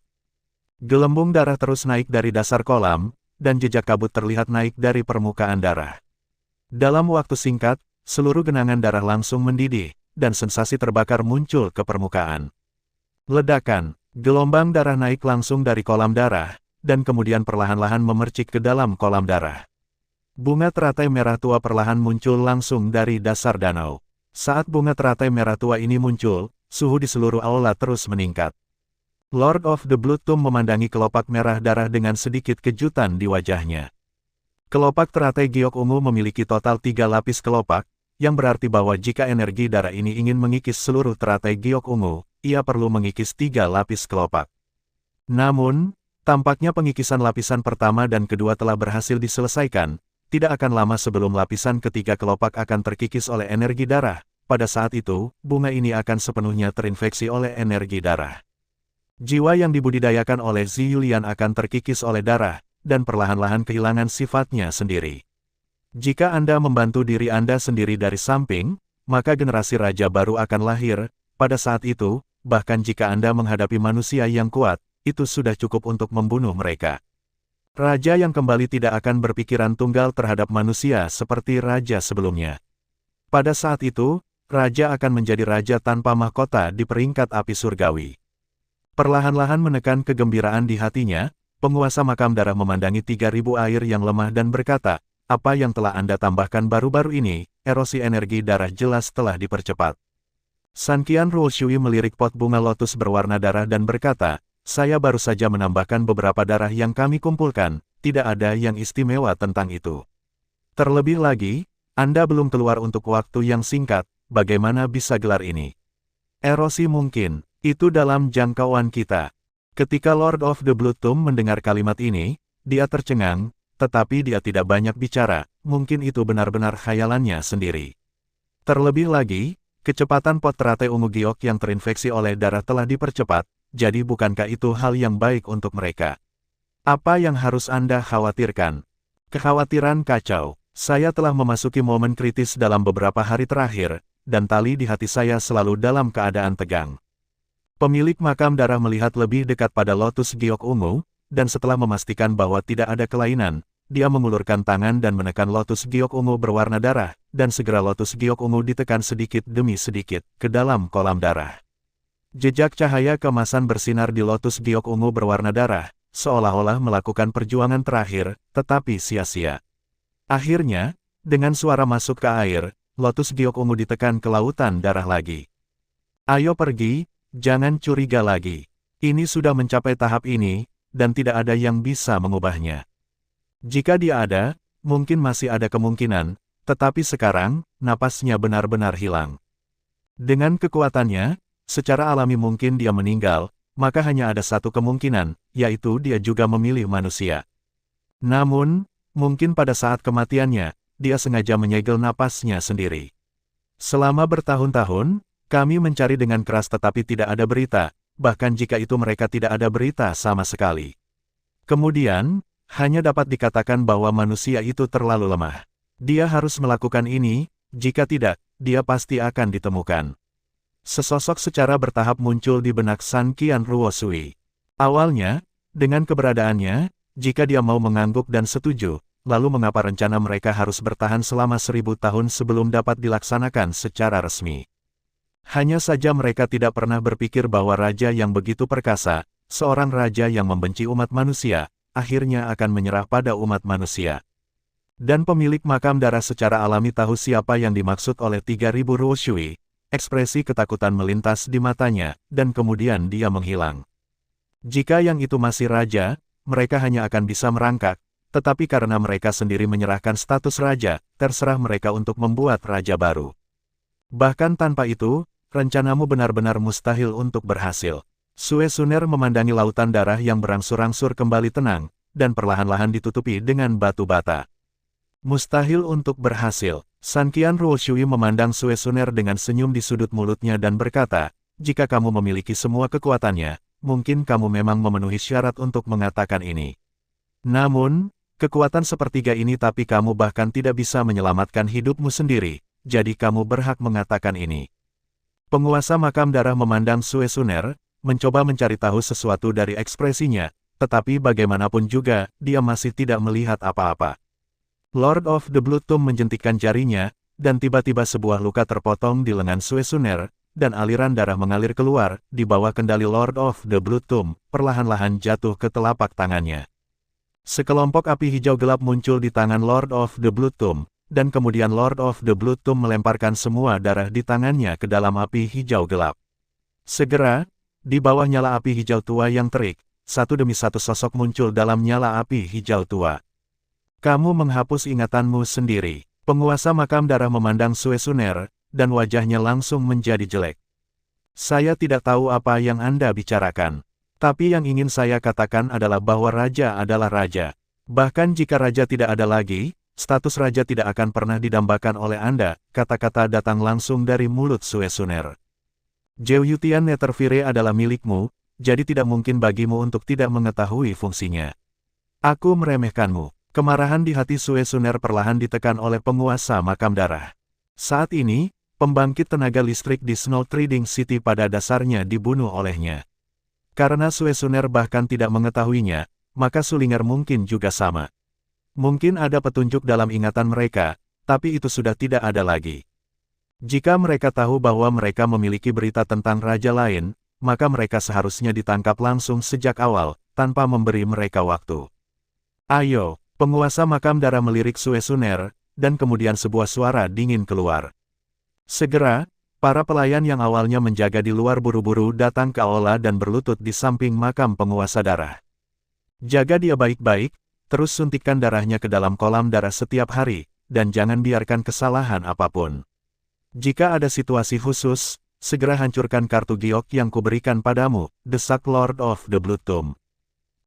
[SPEAKER 1] Gelembung darah terus naik dari dasar kolam, dan jejak kabut terlihat naik dari permukaan darah. Dalam waktu singkat, seluruh genangan darah langsung mendidih, dan sensasi terbakar muncul ke permukaan. Ledakan, gelombang darah naik langsung dari kolam darah, dan kemudian perlahan-lahan memercik ke dalam kolam darah. Bunga teratai merah tua perlahan muncul langsung dari dasar danau. Saat bunga teratai merah tua ini muncul, suhu di seluruh aula terus meningkat. Lord of the Blood Tomb memandangi kelopak merah darah dengan sedikit kejutan di wajahnya. Kelopak teratai giok ungu memiliki total 3 lapis kelopak, yang berarti bahwa jika energi darah ini ingin mengikis seluruh teratai giok ungu, ia perlu mengikis 3 lapis kelopak. Namun, tampaknya pengikisan lapisan pertama dan kedua telah berhasil diselesaikan. Tidak akan lama sebelum lapisan ketiga kelopak akan terkikis oleh energi darah. Pada saat itu, bunga ini akan sepenuhnya terinfeksi oleh energi darah. Jiwa yang dibudidayakan oleh Zi Yulian akan terkikis oleh darah, dan perlahan-lahan kehilangan sifatnya sendiri. Jika Anda membantu diri Anda sendiri dari samping, maka generasi raja baru akan lahir. Pada saat itu, bahkan jika Anda menghadapi manusia yang kuat, itu sudah cukup untuk membunuh mereka. Raja yang kembali tidak akan berpikiran tunggal terhadap manusia seperti raja sebelumnya. Pada saat itu, raja akan menjadi raja tanpa mahkota di peringkat api surgawi. Perlahan-lahan menekan kegembiraan di hatinya, penguasa makam darah memandangi 3000 air yang lemah dan berkata, apa yang telah Anda tambahkan baru-baru ini, erosi energi darah jelas telah dipercepat. Sanqian Ruoshui melirik pot bunga lotus berwarna darah dan berkata, saya baru saja menambahkan beberapa darah yang kami kumpulkan, tidak ada yang istimewa tentang itu. Terlebih lagi, Anda belum keluar untuk waktu yang singkat, bagaimana bisa gelar ini? Erosi mungkin, itu dalam jangkauan kita. Ketika Lord of the Blood Tomb mendengar kalimat ini, dia tercengang, tetapi dia tidak banyak bicara, mungkin itu benar-benar khayalannya sendiri. Terlebih lagi, kecepatan pot teratai ungu giok yang terinfeksi oleh darah telah dipercepat, jadi bukankah itu hal yang baik untuk mereka? Apa yang harus Anda khawatirkan? Kekhawatiran kacau. Saya telah memasuki momen kritis dalam beberapa hari terakhir, dan tali di hati saya selalu dalam keadaan tegang. Pemilik makam darah melihat lebih dekat pada lotus giok ungu, dan setelah memastikan bahwa tidak ada kelainan, dia mengulurkan tangan dan menekan lotus giok ungu berwarna darah, dan segera lotus giok ungu ditekan sedikit demi sedikit ke dalam kolam darah. Jejak cahaya keemasan bersinar di lotus giok ungu berwarna darah, seolah-olah melakukan perjuangan terakhir, tetapi sia-sia. Akhirnya, dengan suara masuk ke air, lotus giok ungu ditekan ke lautan darah lagi. Ayo pergi, jangan curiga lagi. Ini sudah mencapai tahap ini, dan tidak ada yang bisa mengubahnya. Jika dia ada, mungkin masih ada kemungkinan, tetapi sekarang, napasnya benar-benar hilang. Dengan kekuatannya, secara alami mungkin dia meninggal, maka hanya ada satu kemungkinan, yaitu dia juga memilih manusia. Namun, mungkin pada saat kematiannya, dia sengaja menyegel napasnya sendiri. Selama bertahun-tahun, kami mencari dengan keras tetapi tidak ada berita, bahkan jika itu mereka tidak ada berita sama sekali. Kemudian, hanya dapat dikatakan bahwa manusia itu terlalu lemah. Dia harus melakukan ini, jika tidak, dia pasti akan ditemukan. Sesosok secara bertahap muncul di benak San Qian Ruoshui. Awalnya, dengan keberadaannya, jika dia mau mengangguk dan setuju, lalu mengapa rencana mereka harus bertahan selama 1000 tahun sebelum dapat dilaksanakan secara resmi? Hanya saja mereka tidak pernah berpikir bahwa raja yang begitu perkasa, seorang raja yang membenci umat manusia, akhirnya akan menyerah pada umat manusia. Dan pemilik makam darah secara alami tahu siapa yang dimaksud oleh 3000 Ruoshui. Ekspresi ketakutan melintas di matanya, dan kemudian dia menghilang. Jika yang itu masih raja, mereka hanya akan bisa merangkak, tetapi karena mereka sendiri menyerahkan status raja, terserah mereka untuk membuat raja baru. Bahkan tanpa itu, rencanamu benar-benar mustahil untuk berhasil. Sue Suner memandangi lautan darah yang berangsur-angsur kembali tenang, dan perlahan-lahan ditutupi dengan batu bata. Mustahil untuk berhasil. San Qian Ruoshui memandang Sue Suner dengan senyum di sudut mulutnya dan berkata, jika kamu memiliki semua kekuatannya, mungkin kamu memang memenuhi syarat untuk mengatakan ini. Namun, kekuatan sepertiga ini tapi kamu bahkan tidak bisa menyelamatkan hidupmu sendiri, jadi kamu berhak mengatakan ini. Penguasa makam darah memandang Sue Suner, mencoba mencari tahu sesuatu dari ekspresinya, tetapi bagaimanapun juga, dia masih tidak melihat apa-apa. Lord of the Blood Tomb menjentikkan jarinya, dan tiba-tiba sebuah luka terpotong di lengan Sue Suner, dan aliran darah mengalir keluar, di bawah kendali Lord of the Blood Tomb, perlahan-lahan jatuh ke telapak tangannya. Sekelompok api hijau gelap muncul di tangan Lord of the Blood Tomb, dan kemudian Lord of the Blood Tomb melemparkan semua darah di tangannya ke dalam api hijau gelap. Segera, di bawah nyala api hijau tua yang terik, satu demi satu sosok muncul dalam nyala api hijau tua. Kamu menghapus ingatanmu sendiri. Penguasa makam darah memandang Sue Suner, dan wajahnya langsung menjadi jelek. Saya tidak tahu apa yang Anda bicarakan. Tapi yang ingin saya katakan adalah bahwa raja adalah raja. Bahkan jika raja tidak ada lagi, status raja tidak akan pernah didambakan oleh Anda, kata-kata datang langsung dari mulut Sue Suner. Jeoyutian Netherfire adalah milikmu, jadi tidak mungkin bagimu untuk tidak mengetahui fungsinya. Aku meremehkanmu. Kemarahan di hati Sue Suner perlahan ditekan oleh penguasa makam darah. Saat ini, pembangkit tenaga listrik di Snow Trading City pada dasarnya dibunuh olehnya. Karena Sue Suner bahkan tidak mengetahuinya, maka Sulinger mungkin juga sama. Mungkin ada petunjuk dalam ingatan mereka, tapi itu sudah tidak ada lagi. Jika mereka tahu bahwa mereka memiliki berita tentang raja lain, maka mereka seharusnya ditangkap langsung sejak awal, tanpa memberi mereka waktu. Ayo, penguasa makam darah melirik Sue Suner, dan kemudian sebuah suara dingin keluar. Segera, para pelayan yang awalnya menjaga di luar buru-buru datang ke aula dan berlutut di samping makam penguasa darah. Jaga dia baik-baik, terus suntikkan darahnya ke dalam kolam darah setiap hari, dan jangan biarkan kesalahan apapun. Jika ada situasi khusus, segera hancurkan kartu giok yang kuberikan padamu, desak Lord of the Blood Tomb.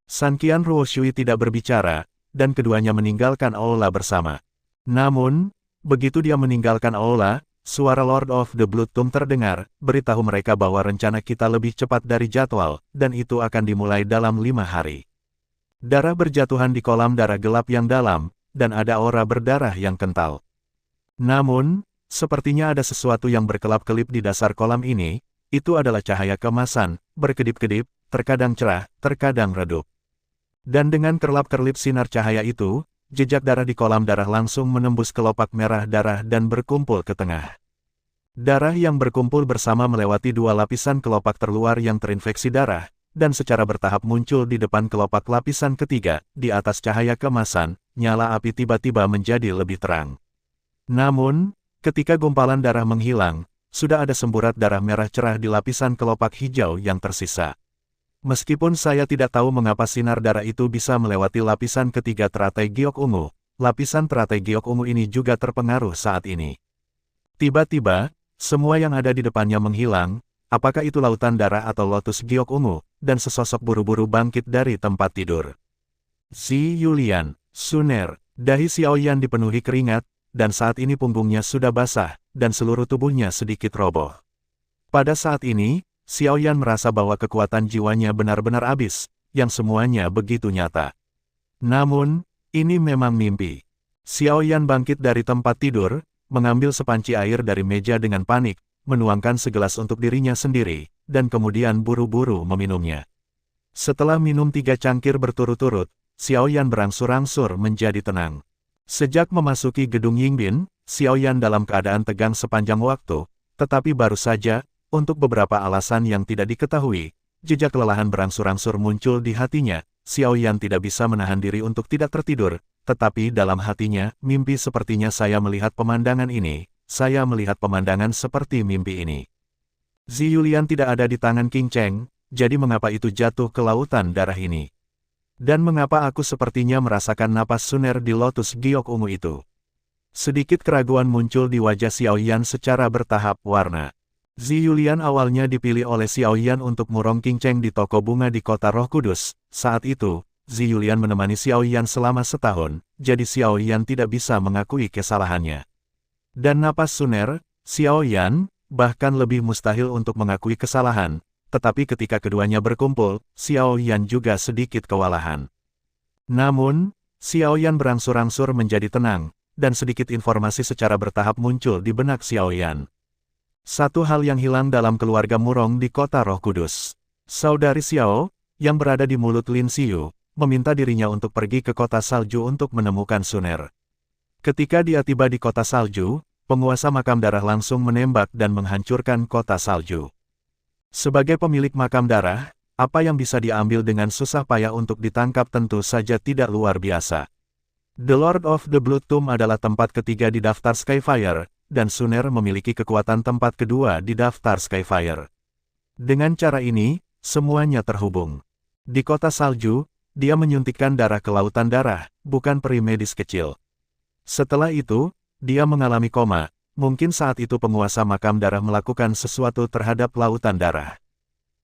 [SPEAKER 1] San Qian Ruoshui tidak berbicara, dan keduanya meninggalkan aula bersama. Namun, begitu dia meninggalkan aula, suara Lord of the Blood Tomb terdengar, beritahu mereka bahwa rencana kita lebih cepat dari jadwal, dan itu akan dimulai dalam 5 hari. Darah berjatuhan di kolam darah gelap yang dalam, dan ada aura berdarah yang kental. Namun, sepertinya ada sesuatu yang berkelap-kelip di dasar kolam ini, itu adalah cahaya keemasan, berkedip-kedip, terkadang cerah, terkadang redup. Dan dengan kerlap-kerlip sinar cahaya itu, jejak darah di kolam darah langsung menembus kelopak merah darah dan berkumpul ke tengah. Darah yang berkumpul bersama melewati 2 lapisan kelopak terluar yang terinfeksi darah, dan secara bertahap muncul di depan kelopak lapisan ketiga, di atas cahaya keemasan, nyala api tiba-tiba menjadi lebih terang. Namun, ketika gumpalan darah menghilang, sudah ada semburat darah merah cerah di lapisan kelopak hijau yang tersisa. Meskipun saya tidak tahu mengapa sinar darah itu bisa melewati lapisan ketiga teratai giok ungu, lapisan teratai giok ungu ini juga terpengaruh saat ini. Tiba-tiba, semua yang ada di depannya menghilang, apakah itu lautan darah atau lotus giok ungu, dan sesosok buru-buru bangkit dari tempat tidur. Zi Yulian, Suner, dahi Xiaoyan dipenuhi keringat, dan saat ini punggungnya sudah basah, dan seluruh tubuhnya sedikit roboh. Pada saat ini, Xiao Yan merasa bahwa kekuatan jiwanya benar-benar habis, yang semuanya begitu nyata. Namun, ini memang mimpi. Xiao Yan bangkit dari tempat tidur, mengambil sepanci air dari meja dengan panik, menuangkan segelas untuk dirinya sendiri, dan kemudian buru-buru meminumnya. Setelah minum 3 cangkir berturut-turut, Xiao Yan berangsur-angsur menjadi tenang. Sejak memasuki gedung Yingbin, Xiao Yan dalam keadaan tegang sepanjang waktu, tetapi baru saja, untuk beberapa alasan yang tidak diketahui, jejak kelelahan berangsur-angsur muncul di hatinya. Xiao Yan tidak bisa menahan diri untuk tidak tertidur, tetapi dalam hatinya, mimpi sepertinya saya melihat pemandangan ini, saya melihat pemandangan seperti mimpi ini. Zi Yulian tidak ada di tangan Qing Cheng, jadi mengapa itu jatuh ke lautan darah ini? Dan mengapa aku sepertinya merasakan napas Suner di lotus giok ungu itu? Sedikit keraguan muncul di wajah Xiao Yan secara bertahap warna. Zi Yulian awalnya dipilih oleh Xiao Yan untuk murong Qing Cheng di toko bunga di kota Roh Kudus. Saat itu, Zi Yulian menemani Xiao Yan selama setahun, jadi Xiao Yan tidak bisa mengakui kesalahannya. Dan napas Suner, Xiao Yan, bahkan lebih mustahil untuk mengakui kesalahan, tetapi ketika keduanya berkumpul, Xiao Yan juga sedikit kewalahan. Namun, Xiao Yan berangsur-angsur menjadi tenang, dan sedikit informasi secara bertahap muncul di benak Xiao Yan. Satu hal yang hilang dalam keluarga Murong di kota Roh Kudus. Saudari Xiao, yang berada di mulut Lin Xiu, meminta dirinya untuk pergi ke kota salju untuk menemukan Suner. Ketika dia tiba di kota salju, penguasa makam darah langsung menembak dan menghancurkan kota salju. Sebagai pemilik makam darah, apa yang bisa diambil dengan susah payah untuk ditangkap tentu saja tidak luar biasa. The Lord of the Blood Tomb adalah tempat ketiga di daftar Skyfire, dan Suner memiliki kekuatan tempat kedua di daftar Skyfire. Dengan cara ini, semuanya terhubung. Di kota salju, dia menyuntikkan darah ke lautan darah, bukan peri medis kecil. Setelah itu, dia mengalami koma. Mungkin saat itu penguasa makam darah melakukan sesuatu terhadap lautan darah.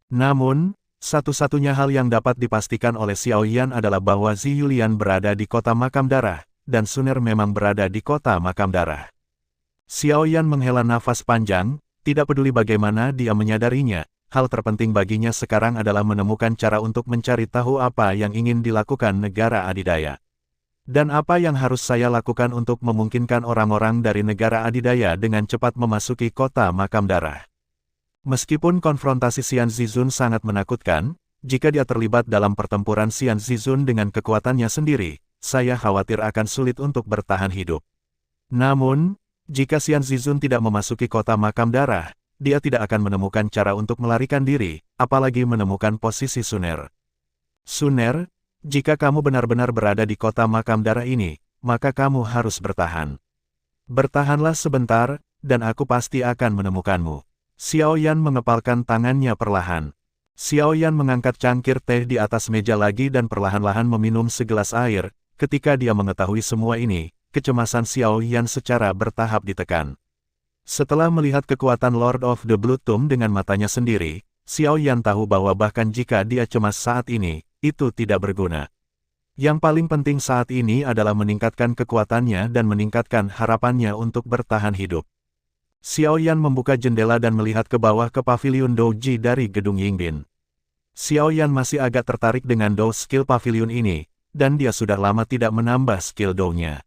[SPEAKER 1] Namun, satu-satunya hal yang dapat dipastikan oleh Xiao Yan adalah bahwa Zi Yulian berada di kota makam darah, dan Suner memang berada di kota makam darah. Xiao Yan menghela nafas panjang, tidak peduli bagaimana dia menyadarinya, hal terpenting baginya sekarang adalah menemukan cara untuk mencari tahu apa yang ingin dilakukan negara adidaya. Dan apa yang harus saya lakukan untuk memungkinkan orang-orang dari negara adidaya dengan cepat memasuki kota makam darah. Meskipun konfrontasi Xian Zizun sangat menakutkan, jika dia terlibat dalam pertempuran Xian Zizun dengan kekuatannya sendiri, saya khawatir akan sulit untuk bertahan hidup. Namun, jika Xian Zizun tidak memasuki kota makam darah, dia tidak akan menemukan cara untuk melarikan diri, apalagi menemukan posisi Suner. Suner, jika kamu benar-benar berada di kota makam darah ini, maka kamu harus bertahan. Bertahanlah sebentar, dan aku pasti akan menemukanmu. Xiao Yan mengepalkan tangannya perlahan. Xiao Yan mengangkat cangkir teh di atas meja lagi dan perlahan-lahan meminum segelas air. Ketika dia mengetahui semua ini, kecemasan Xiao Yan secara bertahap ditekan. Setelah melihat kekuatan Lord of the Blood Tomb dengan matanya sendiri, Xiao Yan tahu bahwa bahkan jika dia cemas saat ini, itu tidak berguna. Yang paling penting saat ini adalah meningkatkan kekuatannya dan meningkatkan harapannya untuk bertahan hidup. Xiao Yan membuka jendela dan melihat ke bawah ke pavilion Douji dari gedung Yingbin. Xiao Yan masih agak tertarik dengan Dou skill pavilion ini, dan dia sudah lama tidak menambah skill Dou-nya.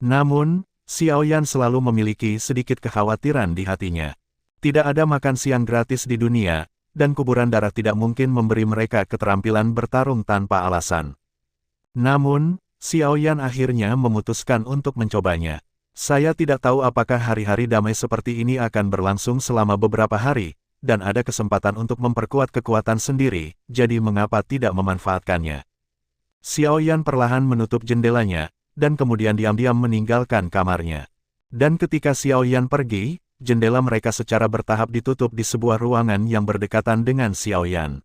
[SPEAKER 1] Namun, Xiao Yan selalu memiliki sedikit kekhawatiran di hatinya. Tidak ada makan siang gratis di dunia, dan kuburan darah tidak mungkin memberi mereka keterampilan bertarung tanpa alasan. Namun, Xiao Yan akhirnya memutuskan untuk mencobanya. Saya tidak tahu apakah hari-hari damai seperti ini akan berlangsung selama beberapa hari, dan ada kesempatan untuk memperkuat kekuatan sendiri, jadi mengapa tidak memanfaatkannya. Xiao Yan perlahan menutup jendelanya, dan kemudian diam-diam meninggalkan kamarnya. Dan ketika Xiao Yan pergi, jendela mereka secara bertahap ditutup di sebuah ruangan yang berdekatan dengan Xiao Yan.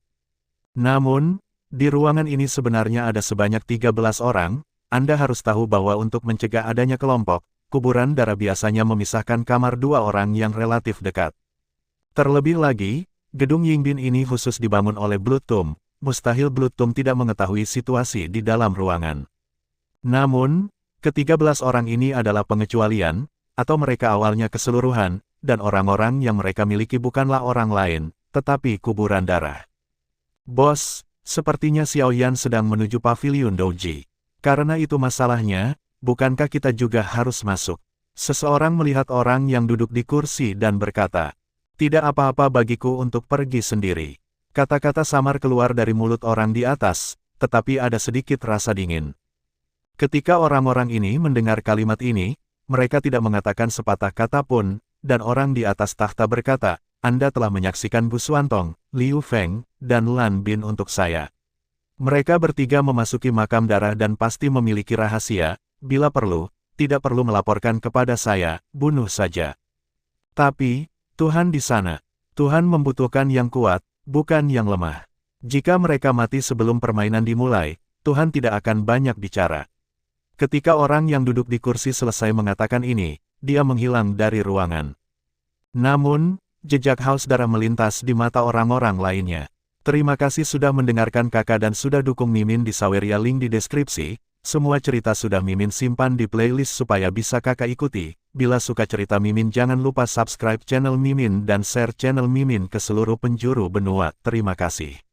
[SPEAKER 1] Namun, di ruangan ini sebenarnya ada sebanyak 13 orang. Anda harus tahu bahwa untuk mencegah adanya kelompok, kuburan darah biasanya memisahkan kamar 2 orang yang relatif dekat. Terlebih lagi, gedung Yingbin ini khusus dibangun oleh Blood Tomb. Mustahil Blood Tomb tidak mengetahui situasi di dalam ruangan. Namun, ke-13 orang ini adalah pengecualian, atau mereka awalnya keseluruhan, dan orang-orang yang mereka miliki bukanlah orang lain, tetapi kuburan darah. Bos, sepertinya Xiaoyan sedang menuju pavilion Douji. Karena itu masalahnya, bukankah kita juga harus masuk? Seseorang melihat orang yang duduk di kursi dan berkata, "Tidak apa-apa bagiku untuk pergi sendiri." Kata-kata samar keluar dari mulut orang di atas, tetapi ada sedikit rasa dingin. Ketika orang-orang ini mendengar kalimat ini, mereka tidak mengatakan sepatah kata pun, dan orang di atas takhta berkata, "Anda telah menyaksikan Bu Xuantong, Liu Feng, dan Lan Bin untuk saya. Mereka bertiga memasuki makam darah dan pasti memiliki rahasia, bila perlu, tidak perlu melaporkan kepada saya, bunuh saja. Tapi, Tuhan di sana, Tuhan membutuhkan yang kuat, bukan yang lemah. Jika mereka mati sebelum permainan dimulai, Tuhan tidak akan banyak bicara." Ketika orang yang duduk di kursi selesai mengatakan ini, dia menghilang dari ruangan. Namun, jejak haus darah melintas di mata orang-orang lainnya. Terima kasih sudah mendengarkan kakak dan sudah dukung Mimin di Saweria, link di deskripsi. Semua cerita sudah Mimin simpan di playlist supaya bisa kakak ikuti. Bila suka cerita Mimin jangan lupa subscribe channel Mimin dan share channel Mimin ke seluruh penjuru benua. Terima kasih.